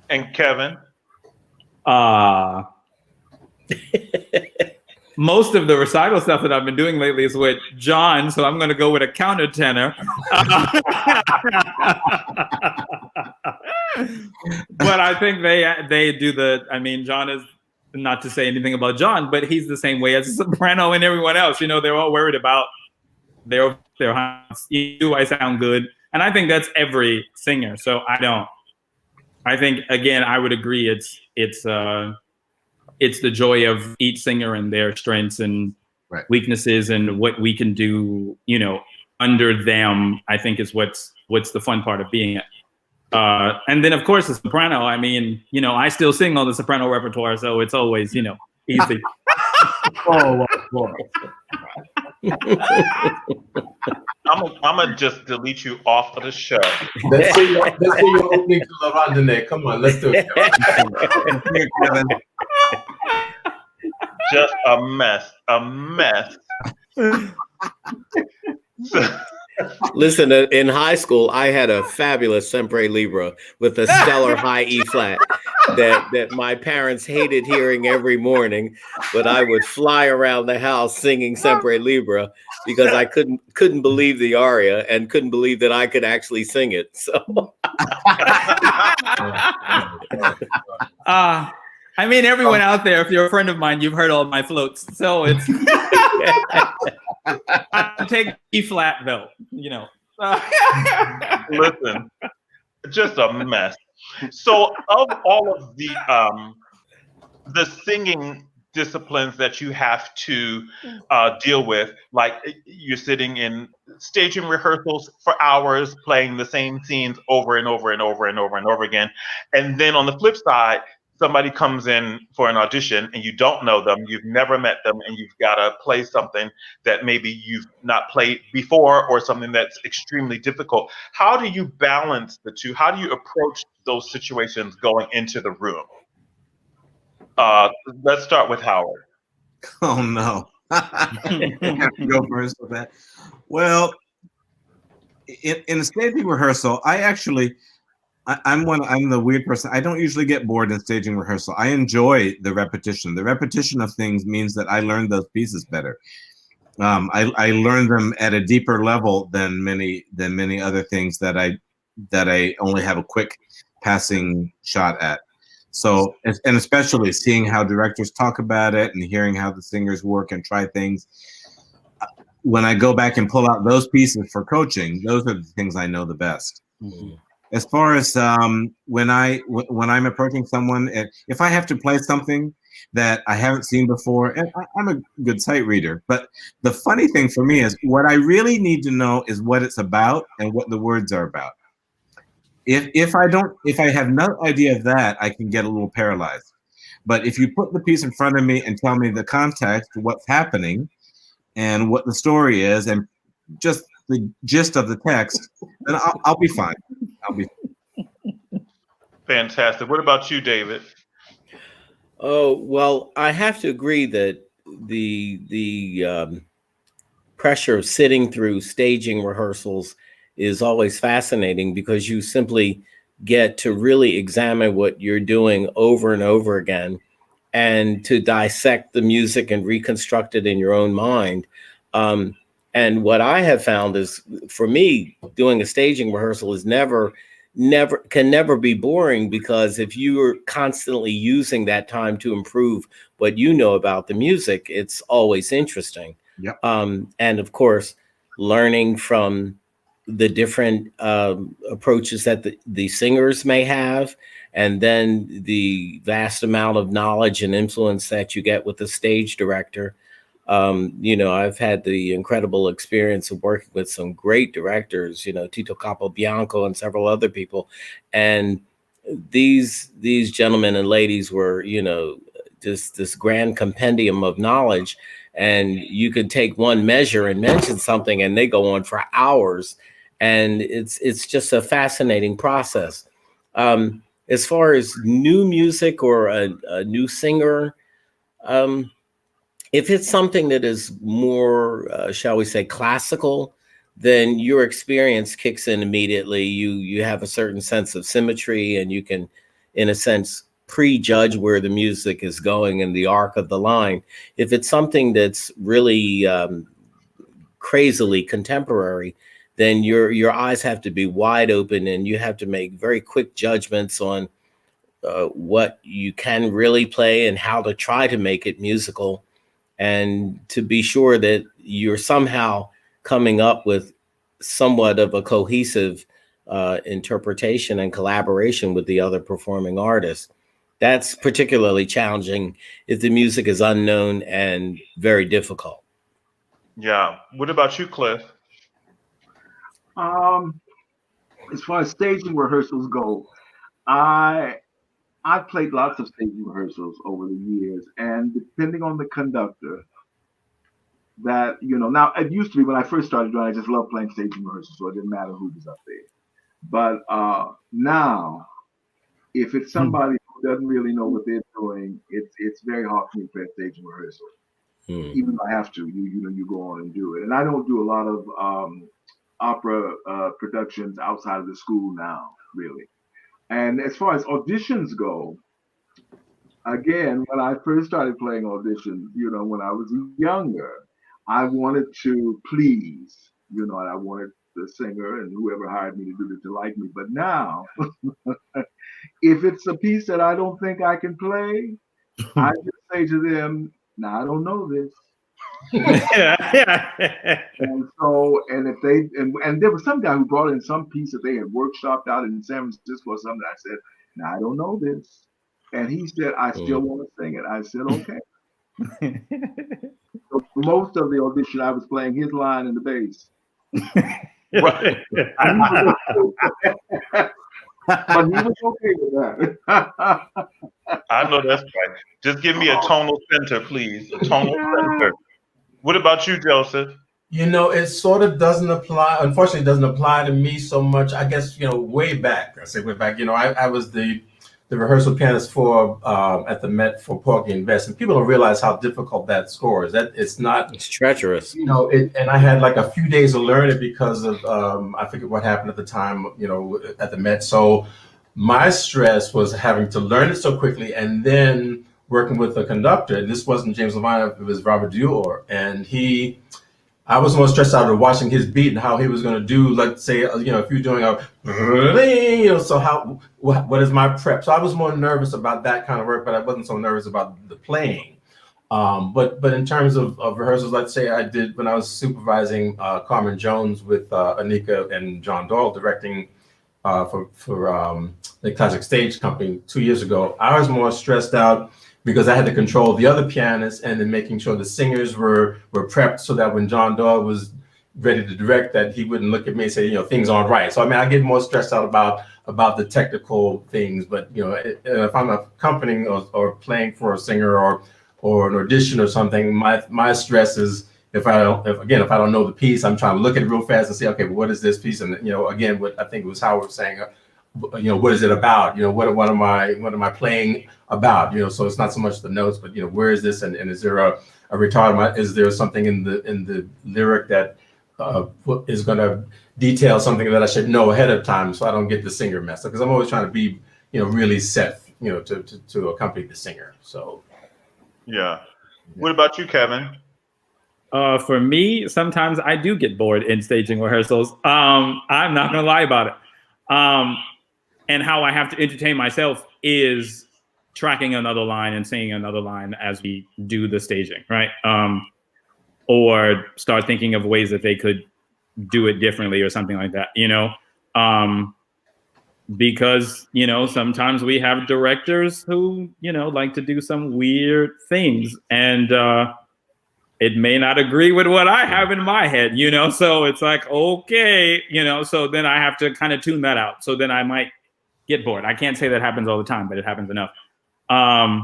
And Kevin. Most of the recital stuff that I've been doing lately is with John, so I'm going to go with a countertenor. But I think they do John is, not to say anything about John, but he's the same way as a soprano and everyone else. They're all worried about their do I sound good? And I think that's every singer. So I don't. I think again, I would agree. It's the joy of each singer and their strengths and weaknesses and what we can do, under them. I think is what's the fun part of being it. And then of course the soprano. I mean, I still sing on the soprano repertoire, so it's always, easy. Oh, boy. I'm gonna just delete you off of the show. Let's see your opening to La Randonnée. Come on, let's do it. Just a mess. Listen, in high school, I had a fabulous Sempre Libra with a stellar high E flat that my parents hated hearing every morning, but I would fly around the house singing Sempre Libra because I couldn't believe the aria and couldn't believe that I could actually sing it. So, I mean, everyone out there, if you're a friend of mine, you've heard all of my floats. So it's I take E flat though, Listen, just a mess. So, of all of the singing disciplines that you have to deal with, like you're sitting in staging rehearsals for hours, playing the same scenes over and over and over and over and over again, and then on the flip side, somebody comes in for an audition and you don't know them, you've never met them, and you've got to play something that maybe you've not played before or something that's extremely difficult. How do you balance the two? How do you approach those situations going into the room? Let's start with Howard. Oh no. I have to go first with that. Well, in a staging rehearsal, I'm the weird person. I don't usually get bored in staging rehearsal. I enjoy the repetition. The repetition of things means that I learn those pieces better. I learn them at a deeper level than many other things that I only have a quick passing shot at. So, and especially seeing how directors talk about it and hearing how the singers work and try things. When I go back and pull out those pieces for coaching, those are the things I know the best. Mm-hmm. As far as when I'm approaching someone, if I have to play something that I haven't seen before, and I'm a good sight reader, but the funny thing for me is what I really need to know is what it's about and what the words are about. If I have no idea of that, I can get a little paralyzed. But if you put the piece in front of me and tell me the context, what's happening, and what the story is, and just the gist of the text, then I'll be fine. Fantastic. What about you, David? Oh, well, I have to agree that the pressure of sitting through staging rehearsals is always fascinating because you simply get to really examine what you're doing over and over again and to dissect the music and reconstruct it in your own mind. And what I have found is, for me, doing a staging rehearsal is can never be boring, because if you are constantly using that time to improve what you know about the music, it's always interesting. Yep. And of course, learning from the different approaches that the singers may have, and then the vast amount of knowledge and influence that you get with the stage director. I've had the incredible experience of working with some great directors, Tito Capobianco and several other people. And these gentlemen and ladies were, just this grand compendium of knowledge. And you could take one measure and mention something and they go on for hours. And it's just a fascinating process. As far as new music or a new singer, if it's something that is more, shall we say, classical, then your experience kicks in immediately. You have a certain sense of symmetry, and you can, in a sense, prejudge where the music is going and the arc of the line. If it's something that's really crazily contemporary, then your eyes have to be wide open, and you have to make very quick judgments on what you can really play and how to try to make it musical, and to be sure that you're somehow coming up with somewhat of a cohesive interpretation and collaboration with the other performing artists. That's particularly challenging if the music is unknown and very difficult. Yeah. What about you, Cliff? As far as staging rehearsals go, I've played lots of staging rehearsals over the years, and depending on the conductor, that now it used to be when I first started doing, I just loved playing staging rehearsals, so it didn't matter who was up there. But now, if it's somebody who doesn't really know what they're doing, it's very hard for me to play a staging rehearsal. Even though I have to, you go on and do it. And I don't do a lot of opera productions outside of the school now, really. And as far as auditions go, again, when I first started playing auditions, when I was younger, I wanted to please, and I wanted the singer and whoever hired me to do it to like me. But now, if it's a piece that I don't think I can play, I just say to them, "Now I don't know this." And so, and if they, and there was some guy who brought in some piece that they had workshopped out in San Francisco or something. I said, "Now I don't know this," and he said, "I still want to sing it." I said, "Okay." So most of the audition, I was playing his line in the bass. Right. But he was okay with that. I know that's right. Just give me a tonal center, please. A tonal center. What about you, Joseph? It sort of doesn't apply. Unfortunately, it doesn't apply to me so much. I guess, way back. I say way back. I was the rehearsal pianist for at the Met for Porgy and Bess, and people don't realize how difficult that score is. That it's treacherous. And I had like a few days to learn it because of I forget what happened at the time. At the Met. So my stress was having to learn it so quickly, and then working with a conductor. And this wasn't James Levine; it was Robert Dior, and I was more stressed out of watching his beat and how he was going to do, let's say, if you're doing so what is my prep? So I was more nervous about that kind of work, but I wasn't so nervous about the playing. But in terms of rehearsals, let's say I did when I was supervising Carmen Jones with Anika and John Doyle directing for the Classic Stage Company 2 years ago. I was more stressed out because I had to control the other pianists and then making sure the singers were prepped so that when John Doyle was ready to direct, that he wouldn't look at me and say, things aren't right. So I get more stressed out about the technical things. But if I'm accompanying or playing for a singer or an audition or something, my stress is if I don't know the piece, I'm trying to look at it real fast and say, okay, what is this piece? And again, what I think it was Howard saying. What is it about? What am I playing about? So it's not so much the notes, but where is this? And is there a retard? Is there something in the lyric that is going to detail something that I should know ahead of time so I don't get the singer messed up? Because I'm always trying to be really set to accompany the singer. So yeah. What about you, Kevin? For me, sometimes I do get bored in staging rehearsals. I'm not gonna lie about it. And how I have to entertain myself is tracking another line and singing another line as we do the staging, right? Or start thinking of ways that they could do it differently or something like that, because, sometimes we have directors who, like to do some weird things, and it may not agree with what I have in my head, so it's like, okay, so then I have to kind of tune that out. So then I might get bored. I can't say that happens all the time, but it happens enough. And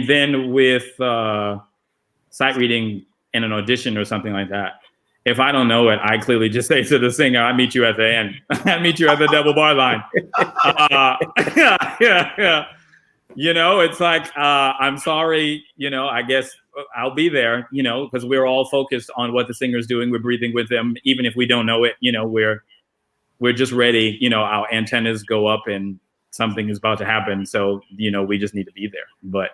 then with sight reading in an audition or something like that, if I don't know it, I clearly just say to the singer, "I'll meet you at the end. I'll meet you at the double bar line." Yeah. It's like, I'm sorry, I guess I'll be there, because we're all focused on what the singer's doing. We're breathing with them. Even if we don't know it, we're just ready, our antennas go up and something is about to happen. So, we just need to be there. But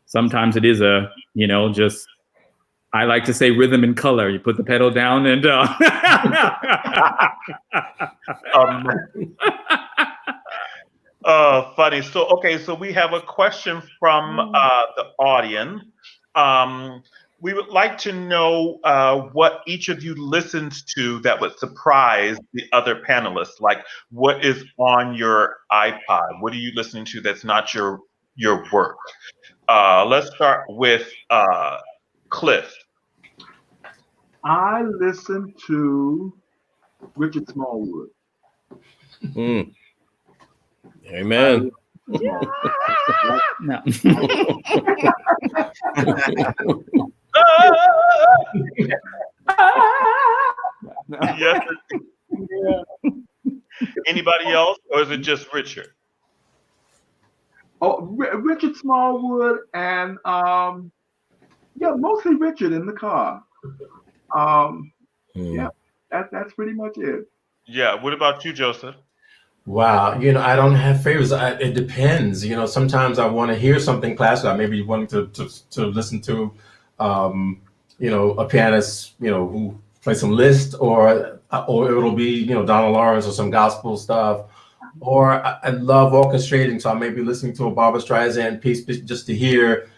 sometimes it is just, I like to say rhythm and color. You put the pedal down and funny. So we have a question from the audience. We would like to know what each of you listens to that would surprise the other panelists. Like, what is on your iPod? What are you listening to that's not your work? Let's start with Cliff. I listen to Richard Smallwood. Amen. No. Yes. Anybody else, or is it just Richard? Oh, Richard Smallwood and mostly Richard in the car. Yeah, that's pretty much it. Yeah. What about you, Joseph? Wow, I don't have favorites. It depends. Sometimes I want to hear something classical. I maybe want to listen to, a pianist, who plays some Liszt, or it'll be, Donald Lawrence or some gospel stuff. Or I love orchestrating, so I may be listening to a Barbra Streisand piece just to hear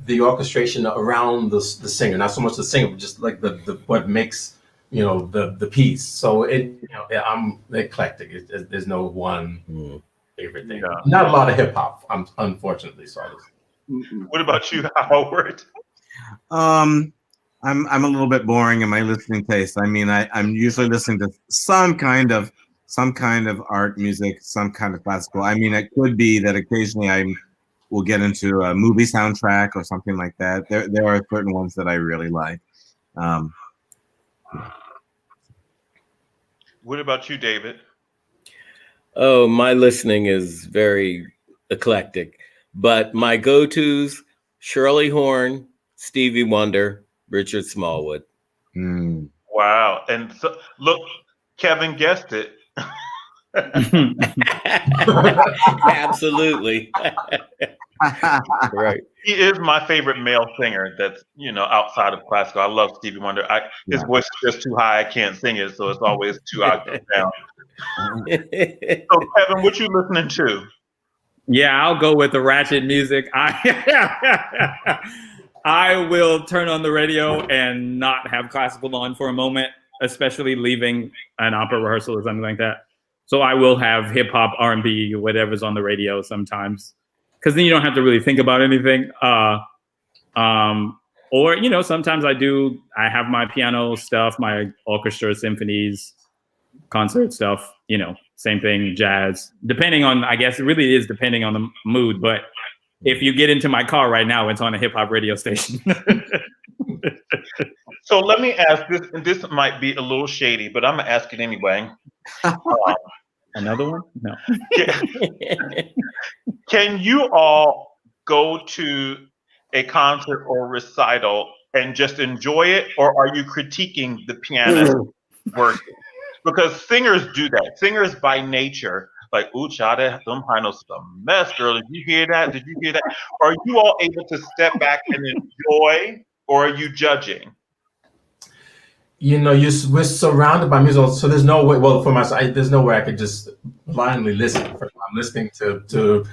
the orchestration around the singer, not so much the singer, but just like the what makes the piece. So I'm eclectic. There's no one favorite thing. Yeah. Not a lot of hip hop, unfortunately. So What about you, Howard? I'm a little bit boring in my listening taste. I mean, I'm usually listening to some kind of art music, some kind of classical. I mean, it could be that occasionally I will get into a movie soundtrack or something like that. There are certain ones that I really like. What about you, David? Oh, my listening is very eclectic, but my go-tos: Shirley Horn, Stevie Wonder, Richard Smallwood. Wow. And so, look, Kevin guessed it. Absolutely. Right. He is my favorite male singer that's, outside of classical. I love Stevie Wonder. His voice is just too high. I can't sing it, so it's always 2 octaves down. So, Kevin, what you listening to? Yeah, I'll go with the ratchet music. I will turn on the radio and not have classical on for a moment, especially leaving an opera rehearsal or something like that. So I will have hip hop, R&B, whatever's on the radio sometimes, because then you don't have to really think about anything. Or sometimes I have my piano stuff, my orchestra, symphonies, concert stuff. Same thing, jazz. Depending on, I guess it really is depending on the mood. But if you get into my car right now, it's on a hip hop radio station. So let me ask this, and this might be a little shady, but I'm gonna ask it anyway. Another one? No. Can you all go to a concert or recital and just enjoy it, or are you critiquing the pianist work? Because singers do that. Singers by nature, like, ooh, child, them high notes is a mess, girl. Did you hear that? Did you hear that? Are you all able to step back and enjoy, or are you judging? We're surrounded by music, so there's no way. Well, for myself, there's no way I could just blindly listen. I'm listening to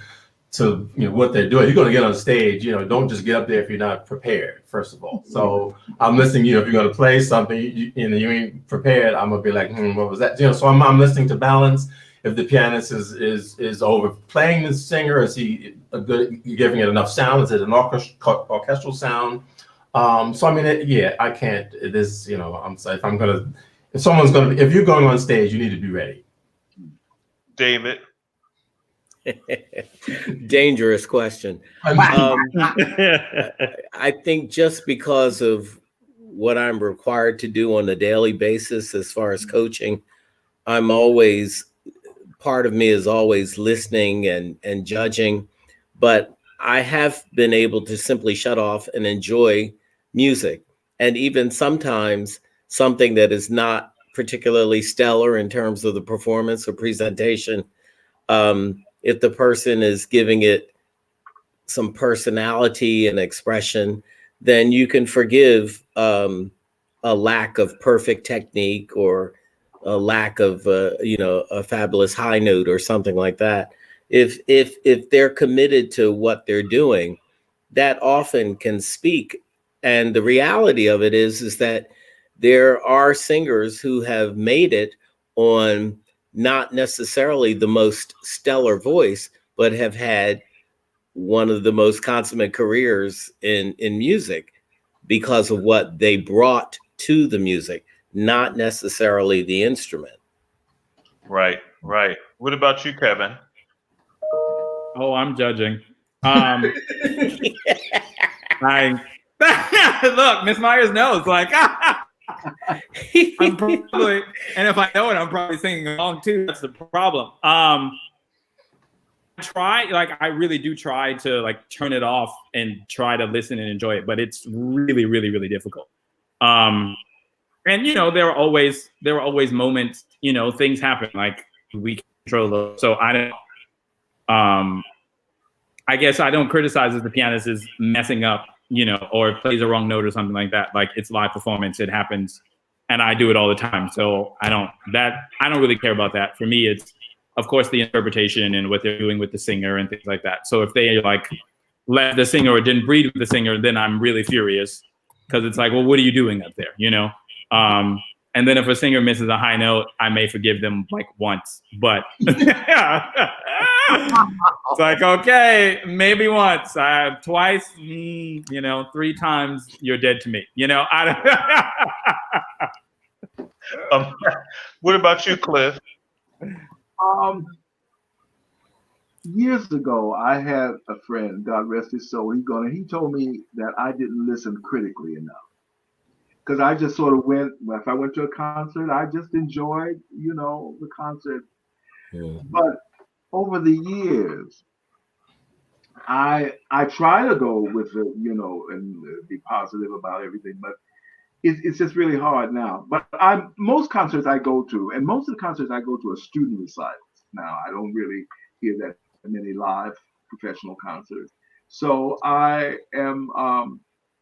what they're doing. You're going to get on stage. Don't just get up there if you're not prepared. First of all, so I'm listening. If you're going to play something, you ain't prepared, I'm gonna be like, what was that? So I'm listening to balance. If the pianist is overplaying the singer, is he giving it enough sound? Is it an orchestral sound? So I mean, I can't. It is, I'm sorry, if you're going on stage, you need to be ready. David. Dangerous question. I think just because of what I'm required to do on a daily basis as far as coaching, part of me is always listening and judging, but I have been able to simply shut off and enjoy music. And even sometimes something that is not particularly stellar in terms of the performance or presentation, if the person is giving it some personality and expression, then you can forgive a lack of perfect technique or a lack of a fabulous high note or something like that. If they're committed to what they're doing, that often can speak And the reality of it is that there are singers who have made it on not necessarily the most stellar voice, but have had one of the most consummate careers in music because of what they brought to the music, not necessarily the instrument. Right, right. What about you, Kevin? Oh, I'm judging. I look, Miss Myers knows. Like, I'm probably, and if I know it, I'm probably singing along too. That's the problem. I really do try to like turn it off and try to listen and enjoy it, but it's really, really, really difficult. And you know, there were always moments. You know, things happen. Like we control those. So I don't. I guess I don't criticize if the pianist is messing up, you know, or plays a wrong note or something like that. Like it's live performance, it happens, and I do it all the time. So I don't really care about that. For me, it's of course the interpretation and what they're doing with the singer and things like that. So if they like let the singer or didn't breathe with the singer, then I'm really furious because it's like, well, what are you doing up there, you know? And then if a singer misses a high note, I may forgive them like once, but it's like, okay, maybe once, twice, you know, 3 times, you're dead to me. You know, What about you, Cliff? Years ago, I had a friend, God rest his soul, he told me that I didn't listen critically enough. Because I just sort of went, if I went to a concert, I just enjoyed, you know, the concert. Yeah. But over the years, I try to go with the, you know, and be positive about everything, but it's just really hard now. But most concerts I go to, and most of the concerts I go to are student recitals. Now, I don't really hear that many live professional concerts. So I am,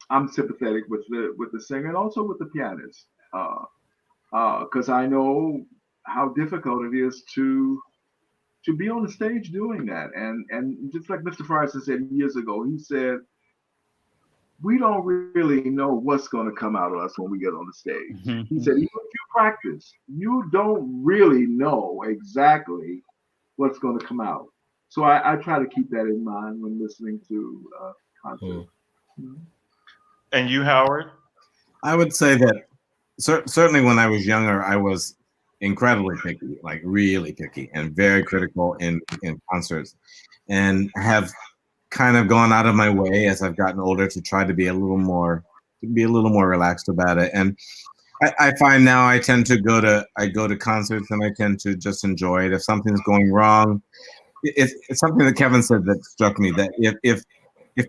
I'm sympathetic with the singer and also with the pianist, because I know how difficult it is to be on the stage doing that. And just like Mr. Frierson said years ago, he said, we don't really know what's going to come out of us when we get on the stage. Mm-hmm. He said, even if you practice, you don't really know exactly what's going to come out. So I try to keep that in mind when listening to concerts. Mm-hmm. And you, Howard? I would say that certainly when I was younger, I was incredibly picky, like really picky and very critical in concerts, and have kind of gone out of my way as I've gotten older to try to be a little more relaxed about it. And I find now I go to concerts and I tend to just enjoy it. If something's going wrong, it's something that Kevin said that struck me, that if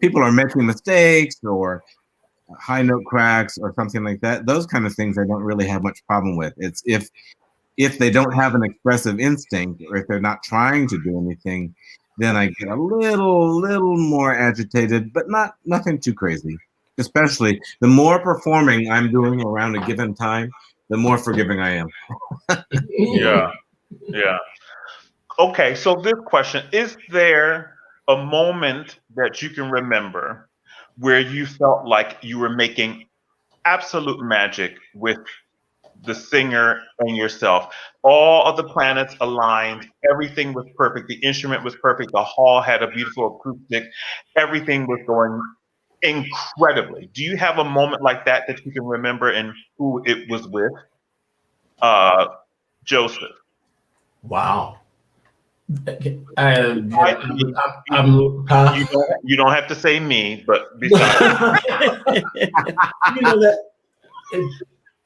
people are making mistakes or high note cracks or something like that, those kind of things I don't really have much problem with. It's if they don't have an expressive instinct or if they're not trying to do anything, then I get a little more agitated, but nothing too crazy. Especially the more performing I'm doing around a given time, the more forgiving I am. Yeah. Okay, so this question, is there a moment that you can remember where you felt like you were making absolute magic with the singer and yourself? All of the planets aligned, everything was perfect, the instrument was perfect, the hall had a beautiful acoustic, everything was going incredibly. Do you have a moment like that you can remember and who it was with? Joseph. Wow. You don't have to say me, but besides. You know that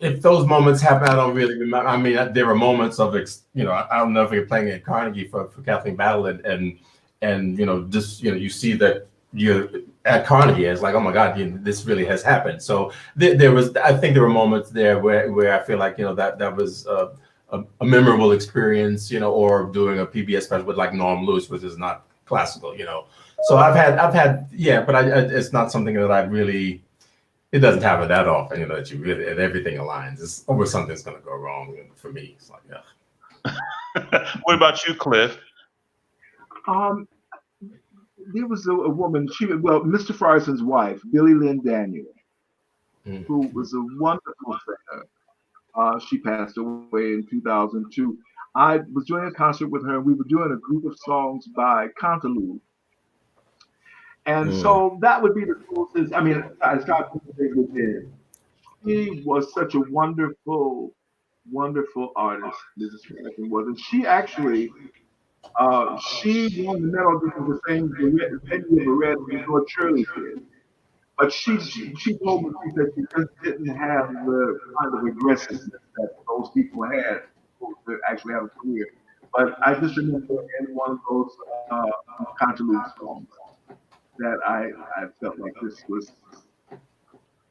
if those moments happen, I don't really remember. I mean, there were moments of, you know, I'll never forget playing at Carnegie for Kathleen Battle, and you know, just, you know, you see that you're at Carnegie, it's like, oh my God, you know, this really has happened. So there was, I think there were moments there where I feel like, you know, that was a memorable experience, you know, or doing a PBS special with like Norm Lewis, which is not classical, you know. So I've had, yeah, but it's not something that I really. It doesn't happen that often, you know, that everything aligns. It's always something's going to go wrong for me. It's like, yeah. What about you, Cliff? There was a woman, Mr. Frierson's wife, Billie Lynn Daniel. who was a wonderful singer. She passed away in 2002. I was doing a concert with her. We were doing a group of songs by Cantaloupe. And so that would be the closest. I mean, I started with it. She was such a wonderful, wonderful artist, Mrs. Franklin was. And she actually, she won the medal doing the same Penny of a Red before Shirley did. But she told me that she just didn't have the kind of aggressiveness that those people had to actually have a career. But I just remember in one of those Cantaloupe songs that I felt like this was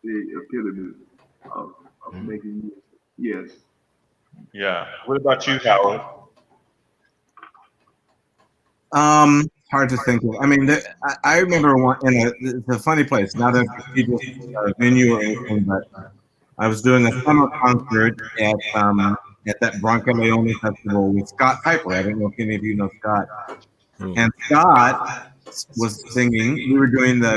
the epitome of making music. Yes. Yeah. What about you, Howard? Hard to think of. I mean, I remember one it's a funny place. Not a prestigious venue or anything, but I was doing a summer concert at that Bronco Leone Festival with Scott Piper. I don't know if any of you know Scott. And Scott was singing. We were doing the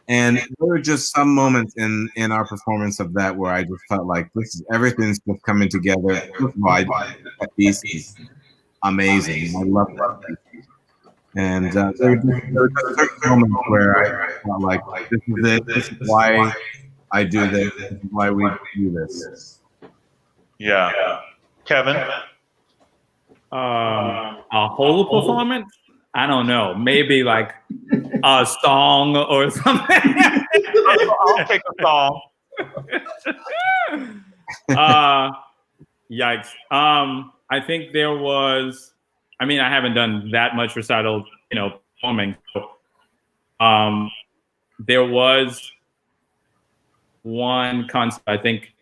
and there were just some moments in our performance of that where I just felt like everything's just coming together. That piece is amazing. I love that piece. And there were just certain moments where I felt like this is it. This is why I do this. This is why we do this. Yeah. Kevin? A whole performance? I don't know. Maybe like a song or something. I'll take a song. Yikes. I think there was. I mean, I haven't done that much recital, performing. So, there was one concert, I think,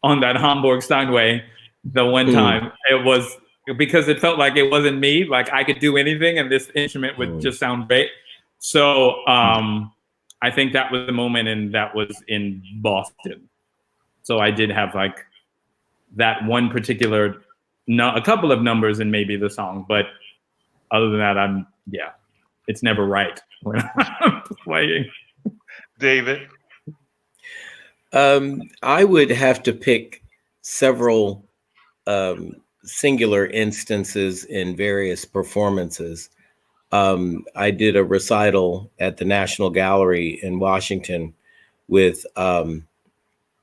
on that Hamburg Steinway. The one time it was because it felt like it wasn't me. Like I could do anything, and this instrument would just sound great. So I think that was the moment, and that was in Boston. So I did have like that one particular, a couple of numbers and maybe the song, but other than that, it's never right when I'm playing. David? I would have to pick several singular instances in various performances. I did a recital at the National Gallery in Washington with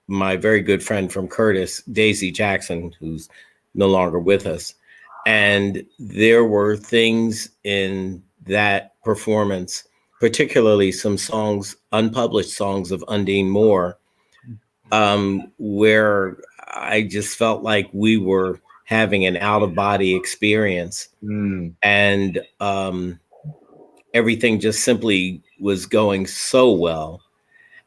my very good friend from Curtis, Daisy Jackson, who's no longer with us. And there were things in that performance, particularly some songs, unpublished songs of Undine Moore, where I just felt like we were having an out-of-body experience. And everything just simply was going so well.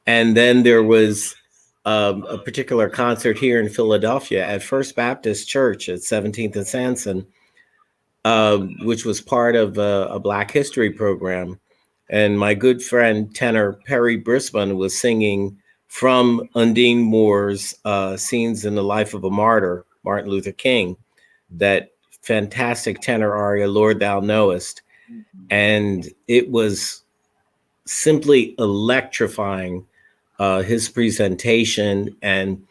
And then there was a particular concert here in Philadelphia at First Baptist Church at 17th and Sanson, which was part of a Black History program. And my good friend, tenor Perry Brisbane, was singing from Undine Moore's Scenes in the Life of a Martyr, Martin Luther King, that fantastic tenor aria, Lord Thou Knowest. And it was simply electrifying, his presentation. And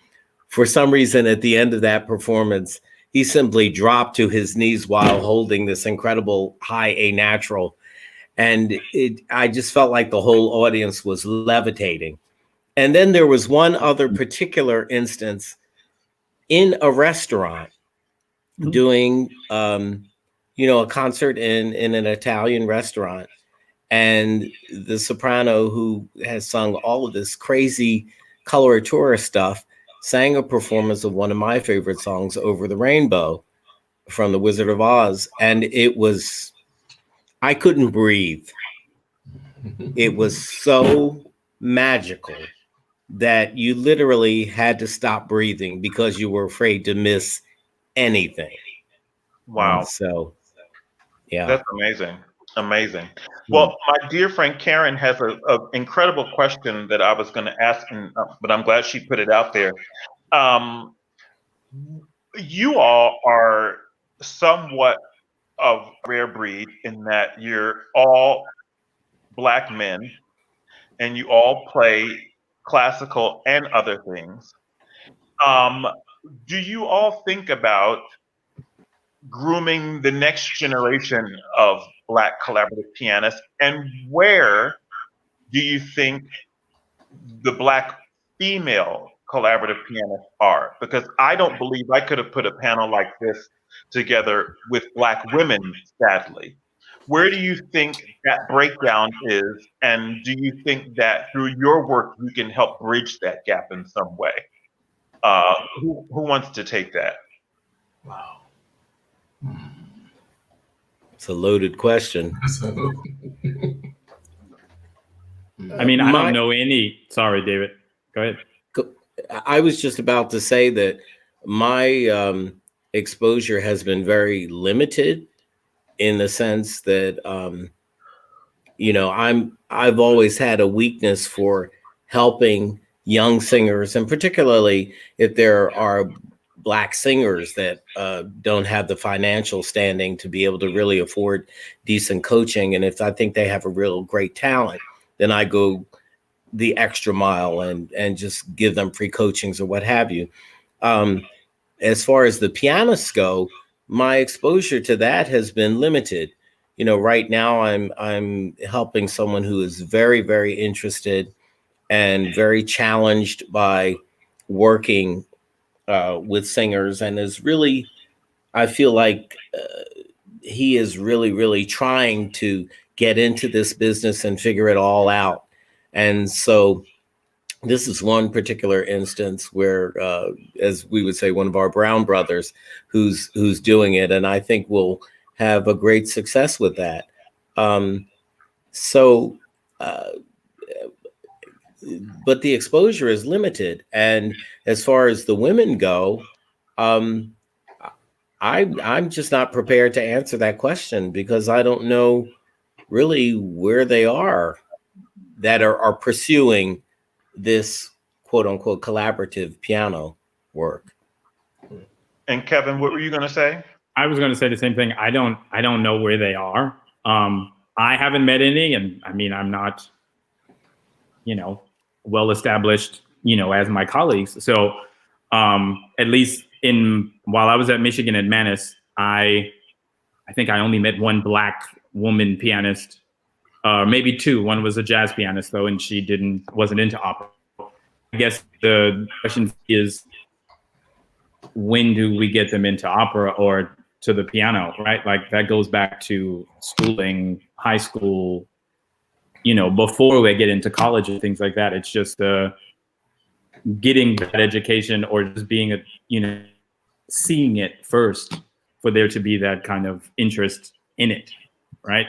for some reason, at the end of that performance, he simply dropped to his knees while holding this incredible high A natural. And I just felt like the whole audience was levitating. And then there was one other particular instance in a restaurant doing, a concert in an Italian restaurant. And the soprano who has sung all of this crazy coloratura stuff sang a performance of one of my favorite songs, Over the Rainbow, from The Wizard of Oz. And I couldn't breathe. It was so magical that you literally had to stop breathing because you were afraid to miss anything. Wow. So, yeah. That's amazing. Amazing. Well, my dear friend Karen has an incredible question that I was going to ask, but I'm glad she put it out there. You all are somewhat of rare breed in that you're all Black men and you all play classical and other things. Do you all think about grooming the next generation of Black collaborative pianists? And where do you think the Black female collaborative pianists are? Because I don't believe I could have put a panel like this together with Black women, sadly. Where do you think that breakdown is? And do you think that through your work, you can help bridge that gap in some way? Who wants to take that? Wow. It's a loaded question. I mean, I don't know any. Sorry, David. Go ahead. I was just about to say that my exposure has been very limited in the sense that, you know, I've always had a weakness for helping young singers, and particularly if there are Black singers that don't have the financial standing to be able to really afford decent coaching. And if I think they have a real great talent, then I go the extra mile and just give them free coachings or what have you. As far as the pianists go, my exposure to that has been limited. You know, right now I'm helping someone who is very, very interested and very challenged by working with singers, and is really, I feel like he is really, really trying to get into this business and figure it all out. And so this is one particular instance where, as we would say, one of our Brown brothers who's doing it, and I think will have a great success with that. But the exposure is limited. And as far as the women go, I'm just not prepared to answer that question, because I don't know really where they are that are pursuing this quote unquote collaborative piano work. And Kevin, what were you going to say? I was going to say the same thing. I don't know where they are. I haven't met any, and I mean, I'm not, you know, well established, you know, as my colleagues. So at least while I was at Michigan at Mannes, I think I only met one Black woman pianist, maybe two. One was a jazz pianist though, and she wasn't into opera. I guess the question is, when do we get them into opera or to the piano, right? Like that goes back to schooling, high school, you know, before we get into college and things like that. It's just getting that education, or just being seeing it first for there to be that kind of interest in it, right?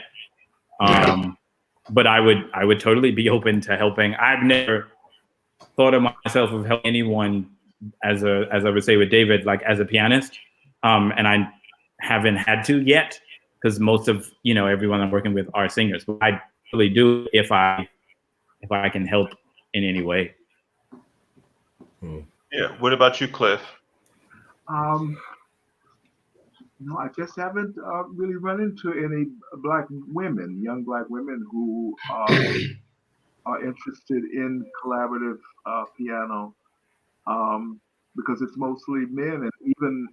But I would totally be open to helping. I've never thought of myself of helping anyone as I would say with David, like as a pianist, and I haven't had to yet, because most of everyone I'm working with are singers. But I really do if I can help in any way. Yeah. What about you, Cliff? No, I just haven't really run into any Black women, young Black women who are interested in collaborative piano, because it's mostly men. And even,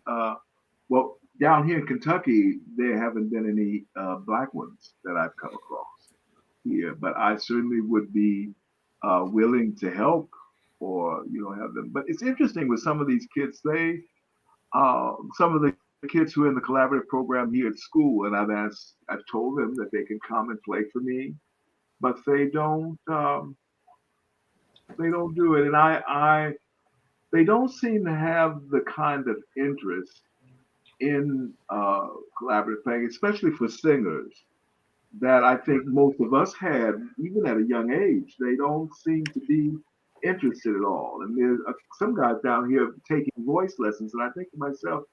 well, down here in Kentucky, there haven't been any Black ones that I've come across here. But I certainly would be willing to help, or have them. But it's interesting with some of these kids. Some of the kids who are in the collaborative program here at school, and I've told them that they can come and play for me, but they don't do it. And they don't seem to have the kind of interest in collaborative playing, especially for singers, that I think most of us had, even at a young age. They don't seem to be interested at all. And there's some guys down here taking voice lessons, and I think to myself,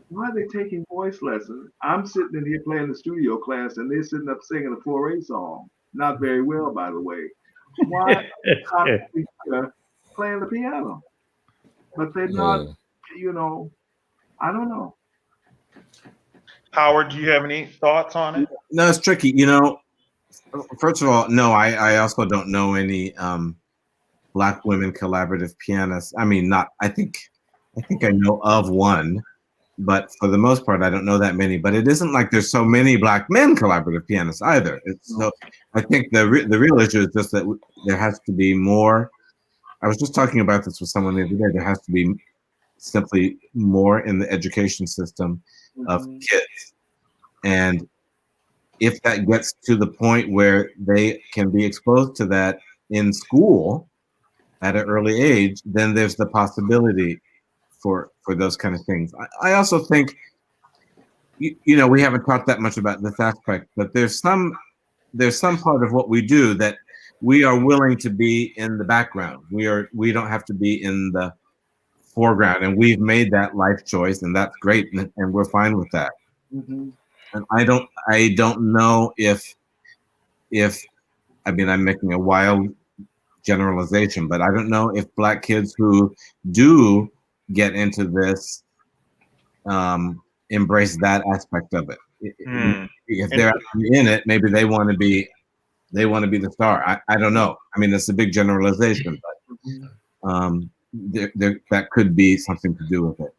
why are they taking voice lessons? I'm sitting in here playing the studio class, and they're sitting up singing a 4A song. Not very well, by the way. Why are they playing the piano? But they're not, I don't know. Howard, do you have any thoughts on it? No, it's tricky. First of all, no, I also don't know any Black women collaborative pianists. I mean, not. I think I know of one, but for the most part, I don't know that many. But it isn't like there's so many Black men collaborative pianists either. It's so. I think the real issue is just that there has to be more. I was just talking about this with someone the other day. There has to be simply more in the education system of kids, and if that gets to the point where they can be exposed to that in school at an early age, then there's the possibility for those kind of things. I also think, you know, we haven't talked that much about this aspect, but there's some part of what we do that we are willing to be in the background. We don't have to be in the foreground, and we've made that life choice, and that's great, and we're fine with that. And I don't know if I mean, I'm making a wild generalization, but I don't know if Black kids who do get into this embrace that aspect of it. If they're actually in it, maybe they want to be the star. I don't know. I mean, it's a big generalization, but that could be something to do with it.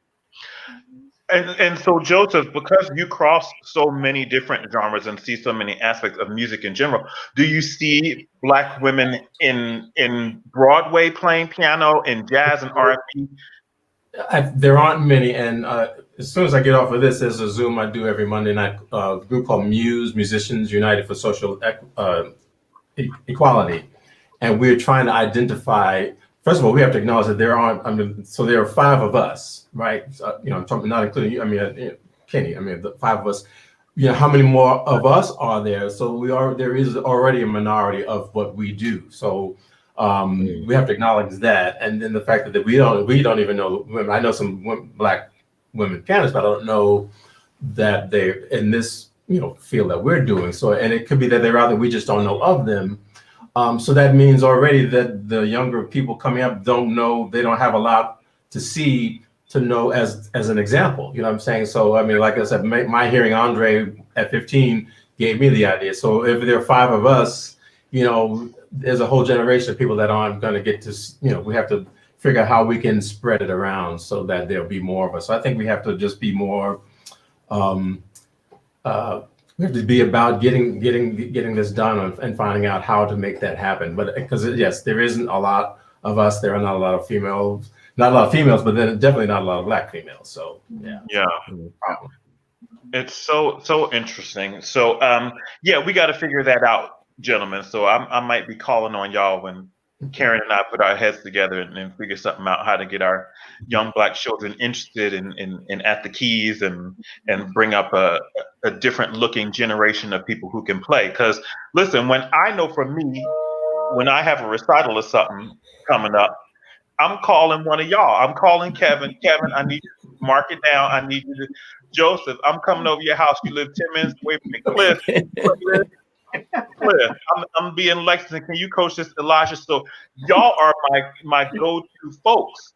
And so, Joseph, because you cross so many different genres and see so many aspects of music in general, do you see Black women in Broadway playing piano, in jazz and R&B? There aren't many, and as soon as I get off of this, there's a Zoom I do every Monday night, a group called Muse, Musicians United for Social Equality, and we're trying to identify. First of all, we have to acknowledge that there aren't. I mean, so there are 5 of us, right? You know, I'm talking not including you. I mean, Kenny. I mean, the 5 of us. You know, how many more of us are there? So there is already a minority of what we do. So we have to acknowledge that, and then the fact that we don't even know women. I know some Black women pianists, but I don't know that they're in this field that we're doing. So, and it could be that they're out there, we just don't know of them. So that means already that the younger people coming up don't know, they don't have a lot to see to know as an example. You know what I'm saying? So, I mean, like I said, my hearing Andre at 15 gave me the idea. So if there are 5 of us, there's a whole generation of people that aren't going to get to, we have to figure out how we can spread it around so that there'll be more of us. So I think we have to just be more, we have to be about getting this done and finding out how to make that happen. But because yes, there isn't a lot of us. There are not a lot of females, but then definitely not a lot of Black females. So yeah. It's so interesting. So we got to figure that out, gentlemen. So I might be calling on y'all when Karen and I put our heads together and figure something out, how to get our young Black children interested in at the keys and bring up a different looking generation of people who can play. Because listen, when I know for me, when I have a recital or something coming up, I'm calling one of y'all. I'm calling Kevin. Kevin, I need you to mark it down. I need you to, Joseph, I'm coming over your house. You live 10 minutes away from me. Cliff, I'm being Lexington. Can you coach this, Elijah? So y'all are my go-to folks.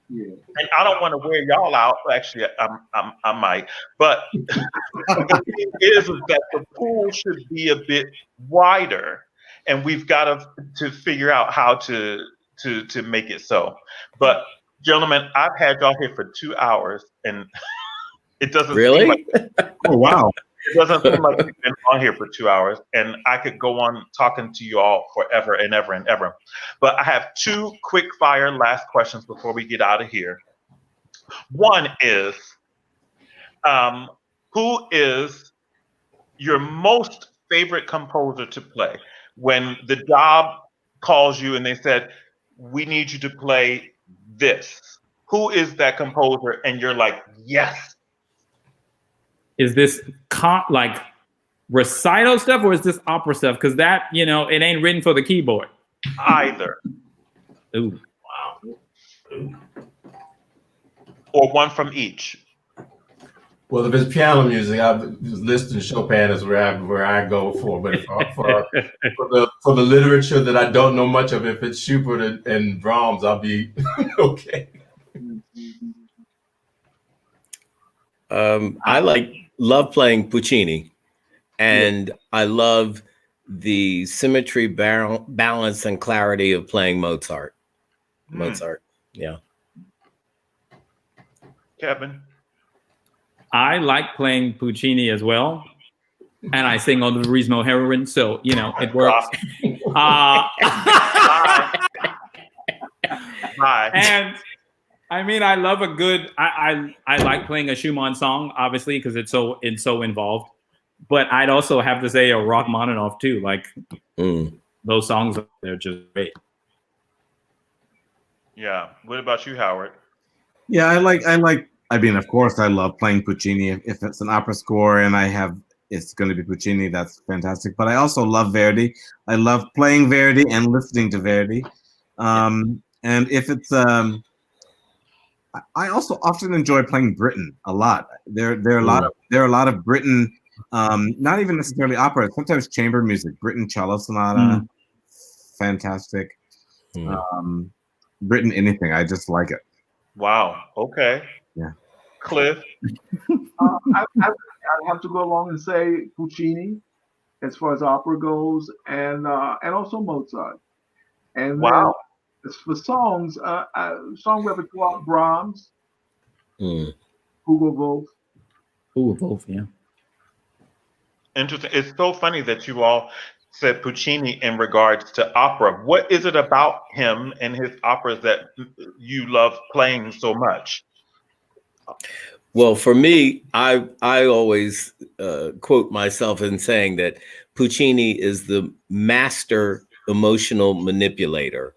Yeah. And I don't want to wear y'all out. Actually, I might. But the thing is that the pool should be a bit wider, and we've got to figure out how to make it so. But gentlemen, I've had y'all here for 2 hours, and it doesn't really. Seem like, oh wow. It doesn't seem like we've been on here for 2 hours, and I could go on talking to you all forever and ever and ever. But I have 2 quick fire last questions before we get out of here. One is, who is your most favorite composer to play? When the job calls you and they said, we need you to play this. Who is that composer? And you're like, yes. Is this like recital stuff or is this opera stuff? Because that, it ain't written for the keyboard. Either. Ooh. Wow. Ooh. Or one from each. Well, if it's piano music, I've listed Chopin is where I go for. But for the literature that I don't know much of, if it's Schubert and Brahms, I'll be okay. I love playing Puccini, and I love the symmetry, balance, and clarity of playing Mozart. Mozart, yeah. Kevin? I like playing Puccini as well, and I sing on the Turismo Heroine, so you know it works. And I mean, I love a good. I like playing a Schumann song, obviously, because it's so involved. But I'd also have to say a Rachmaninoff too. Like those songs, they're just great. Yeah. What about you, Howard? Yeah, I like. I mean, of course, I love playing Puccini. If it's an opera score and it's going to be Puccini, that's fantastic. But I also love Verdi. I love playing Verdi and listening to Verdi. And if it's, I also often enjoy playing Britten a lot. There are a lot of Britten, not even necessarily opera. Sometimes chamber music. Britten cello sonata, fantastic. Britten anything. I just like it. Wow. Okay. Yeah. Cliff? I have to go along and say Puccini, as far as opera goes, and also Mozart. And wow. Then, as for songs, song repertoire, Brahms, Hugo Wolf. Hugo Wolf, yeah. Interesting. It's so funny that you all said Puccini in regards to opera. What is it about him and his operas that you love playing so much? Well, for me, I always quote myself in saying that Puccini is the master emotional manipulator.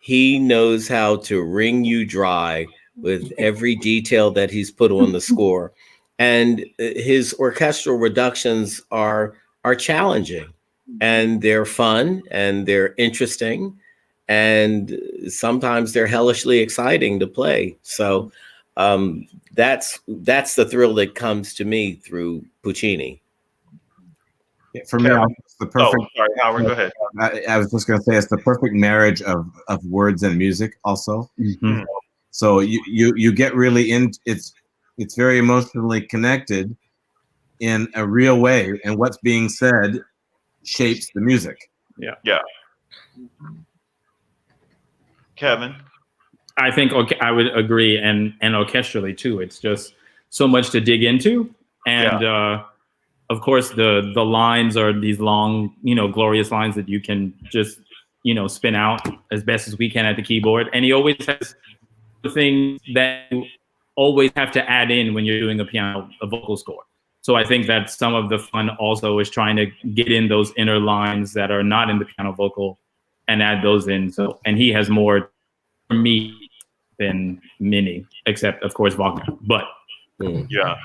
He knows how to wring you dry with every detail that he's put on the score. And his orchestral reductions are challenging, and they're fun, and they're interesting, and sometimes they're hellishly exciting to play. So that's the thrill that comes to me through Puccini. For me, it's the perfect. Oh, sorry, Howard, go ahead. I was just going to say it's the perfect marriage of words and music, also. So you get really into it's very emotionally connected in a real way, and what's being said shapes the music. Yeah. Yeah. Kevin? I think I would agree, and orchestrally too. It's just so much to dig into, and of course the lines are these long, glorious lines that you can just spin out as best as we can at the keyboard. And he always has the things that you always have to add in when you're doing a vocal score. So I think that some of the fun also is trying to get in those inner lines that are not in the piano vocal and add those in. So, and he has more for me than many, except of course Wagner. But yeah,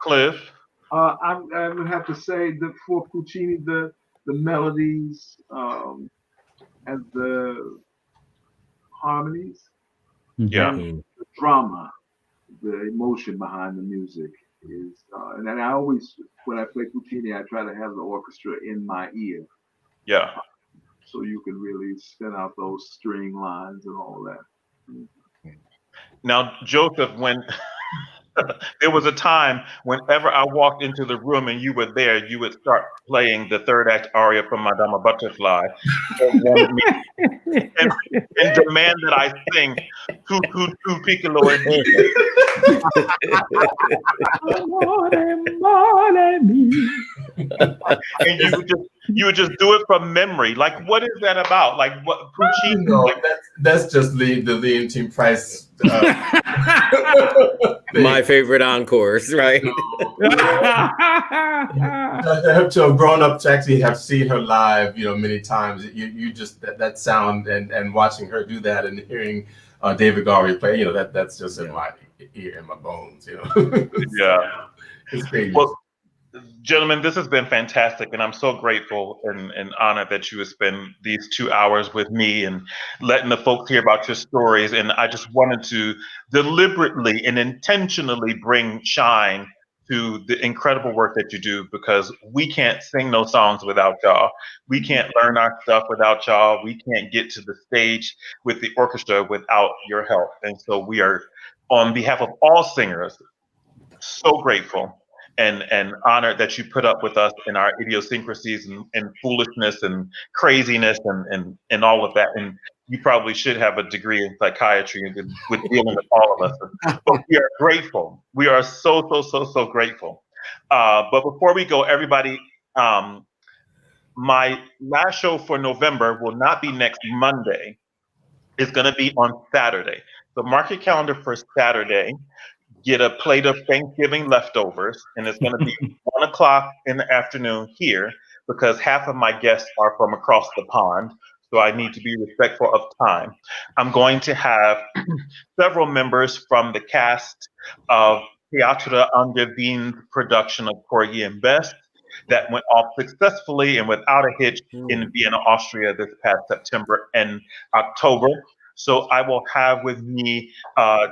Cliff. I would have to say that for Puccini, the melodies and the harmonies, and the drama, the emotion behind the music is, and then I always, when I play Puccini, I try to have the orchestra in my ear. Yeah. So you can really spin out those string lines and all that. Now, Joseph, when there was a time whenever I walked into the room and you were there, you would start playing the third act aria from Madama Butterfly and demand that I sing two piccolo and and you would just do it from memory. Like, what is that about? Like, what Puccini? That's just the Leontine Price. My favorite encores, right? I have to have grown up to actually have seen her live, many times. You just that sound and watching her do that and hearing David Garvey play, that's just in my ear and my bones, Yeah, it's crazy. Well, gentlemen, this has been fantastic, and I'm so grateful and honored that you would spend these 2 hours with me and letting the folks hear about your stories. And I just wanted to deliberately and intentionally bring shine to the incredible work that you do, because we can't sing those songs without y'all. We can't learn our stuff without y'all. We can't get to the stage with the orchestra without your help. And so we are, on behalf of all singers, so grateful. and honored that you put up with us in our idiosyncrasies and foolishness and craziness and all of that. And you probably should have a degree in psychiatry and with dealing with all of us. But we are grateful. We are so grateful. But before we go, everybody, my last show for November will not be next Monday. It's going to be on Saturday. So mark your calendar for Saturday. Get a plate of Thanksgiving leftovers, and it's going to be 1 o'clock in the afternoon here because half of my guests are from across the pond. So I need to be respectful of time. I'm going to have several members from the cast of Theatre Angevin production of Porgy and Bess that went off successfully and without a hitch in Vienna, Austria this past September and October. So I will have with me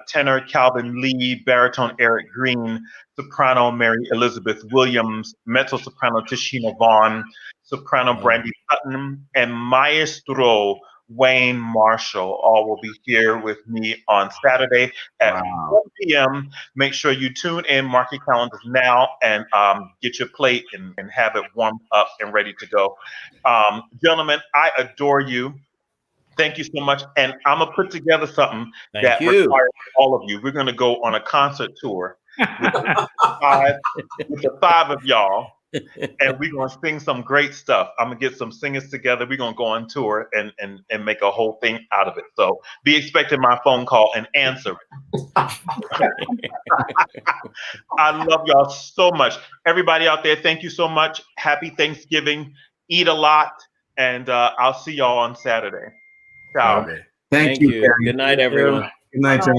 tenor Calvin Lee, baritone Eric Green, soprano Mary Elizabeth Williams, mezzo-soprano Tashina Vaughn, soprano Brandy Sutton, and maestro Wayne Marshall. All will be here with me on Saturday at 4 p.m. Make sure you tune in, mark your calendars now, and get your plate and have it warmed up and ready to go. Gentlemen, I adore you. Thank you so much. And I'm going to put together something that requires all of you. We're going to go on a concert tour with the five of y'all, and we're going to sing some great stuff. I'm going to get some singers together. We're going to go on tour and make a whole thing out of it. So be expecting my phone call and answer it. I love y'all so much. Everybody out there, thank you so much. Happy Thanksgiving. Eat a lot. And I'll see y'all on Saturday. Ciao. Thank you. Good night, everyone. Good night, John.